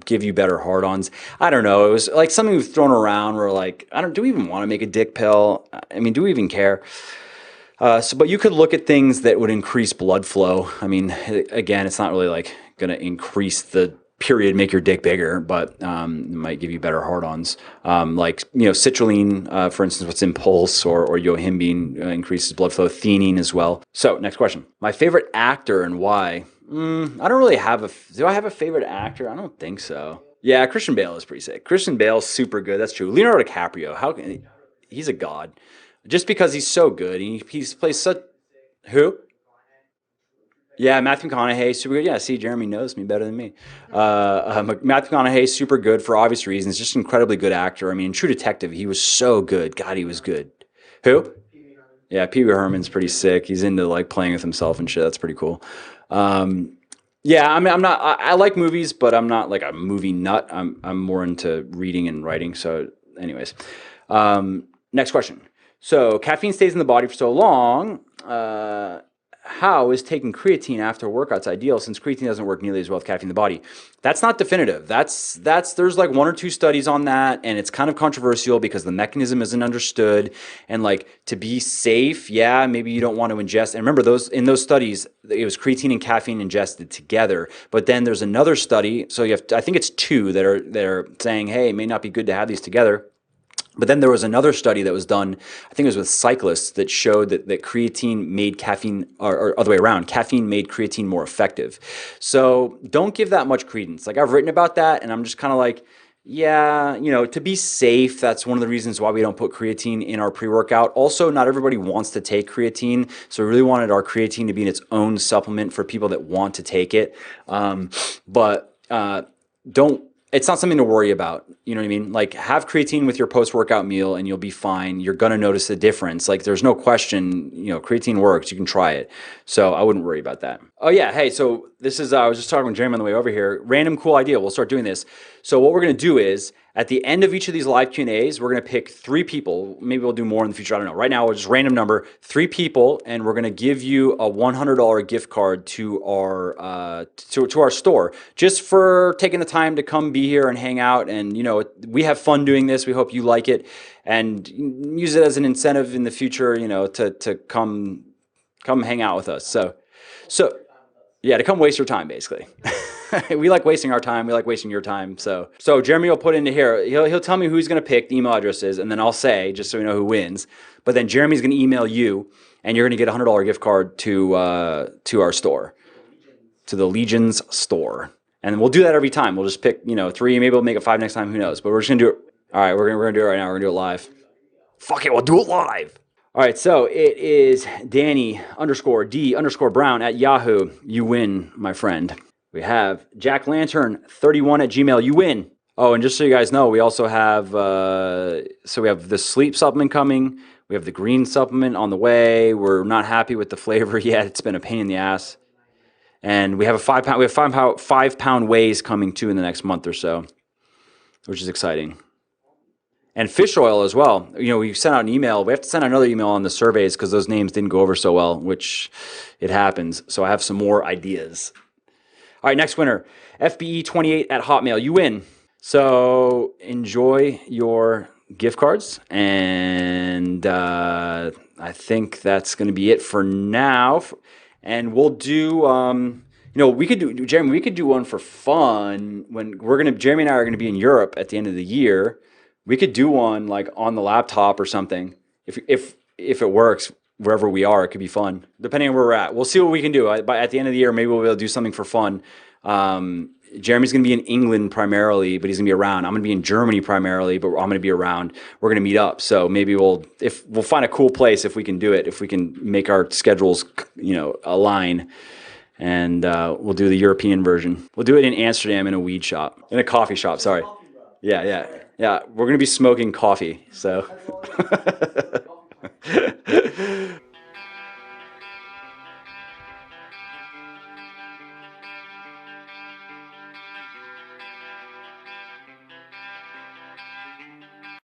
give you better hard-ons. I don't know. It was like something we've thrown around where like, do we even want to make a dick pill? I mean, do we even care? But you could look at things that would increase blood flow. I mean, again, it's not really like going to increase the period, make your dick bigger, but it might give you better hard-ons. Citrulline, for instance, what's in Pulse, or yohimbine increases blood flow. Theanine as well. So, next question. My favorite actor and why? I don't really have do I have a favorite actor? I don't think so. Yeah, Christian Bale is pretty sick. Christian Bale's super good. That's true. Leonardo DiCaprio, he's a god. Just because he's so good. He plays such... Who? Yeah, Matthew McConaughey, super good. Yeah, see, Jeremy knows me better than me. Matthew McConaughey, super good for obvious reasons. Just an incredibly good actor. I mean, in True Detective, he was so good. God, he was good. Who? Yeah, Pee Wee Herman's pretty sick. He's into like playing with himself and shit. That's pretty cool. Yeah, I mean, I like movies, but I'm not like a movie nut. I'm more into reading and writing. So anyways, next question. So caffeine stays in the body for so long. How is taking creatine after workouts ideal, since creatine doesn't work nearly as well with caffeine in the body? That's not definitive. There's like 1 or 2 studies on that, and it's kind of controversial because the mechanism isn't understood. And like, to be safe, yeah, maybe you don't want to ingest. And remember, in those studies, it was creatine and caffeine ingested together. But then there's another study. So I think it's 2 that are saying, hey, it may not be good to have these together. But then there was another study that was done, I think it was with cyclists, that showed that creatine made caffeine, or other way around, caffeine made creatine more effective. So don't give that much credence. Like, I've written about that, and I'm just kind of like, yeah, to be safe, that's one of the reasons why we don't put creatine in our pre-workout. Also, not everybody wants to take creatine, so we really wanted our creatine to be in its own supplement for people that want to take it. It's not something to worry about. You know what I mean? Like, have creatine with your post-workout meal and you'll be fine. You're going to notice a difference. Like, there's no question, creatine works. You can try it. So I wouldn't worry about that. Oh yeah. Hey, so this is, I was just talking with Jeremy on the way over here. Random cool idea. We'll start doing this. So what we're going to do is, at the end of each of these live Q&As, we're going to pick 3 people. Maybe we'll do more in the future. I don't know. Right now, we'll just random number 3 people, and we're going to give you a $100 gift card to our to our store, just for taking the time to come be here and hang out. And we have fun doing this. We hope you like it, and use it as an incentive in the future. To come hang out with us. So yeah, to come waste your time, basically. We like wasting our time. We like wasting your time. So Jeremy will put into here. He'll tell me who he's going to pick, the email addresses, and then I'll say, just so we know who wins. But then Jeremy's going to email you, and you're going to get a $100 gift card to our store, to the Legion's store. And we'll do that every time. We'll just pick 3. Maybe we'll make it 5 next time. Who knows? But we're just going to do it. All right, we're going to do it right now. We're going to do it live. Fuck it, we'll do it live. All right, so it is Danny_D_Brown at Yahoo. You win, my friend. We have Jack Lantern 31 at Gmail. You win. Oh, and just so you guys know, we also have we have the sleep supplement coming. We have the green supplement on the way. We're not happy with the flavor yet. It's been a pain in the ass. And we have a 5 pound, we have 5 pound wheys coming too in the next month or so, which is exciting. And fish oil as well. You know, we sent out an email. We have to send out another email on the surveys because those names didn't go over so well, which it happens. So I have some more ideas. All right, next winner, FBE28 at Hotmail. You win. So enjoy your gift cards. And I think that's going to be it for now. And we'll do, you know, we could do, Jeremy, we could do one for fun when Jeremy and I are going to be in Europe at the end of the year. We could do one like on the laptop or something. If it works, wherever we are, it could be fun. Depending on where we're at. We'll see what we can do. But at the end of the year, maybe we'll be able to do something for fun. Jeremy's going to be in England primarily, but he's going to be around. I'm going to be in Germany primarily, but I'm going to be around. We're going to meet up. So maybe we'll find a cool place if we can do it, if we can make our schedules, you know, align. And we'll do the European version. We'll do it in Amsterdam in a weed shop, in a coffee shop. Sorry. Yeah. We're going to be smoking coffee. So.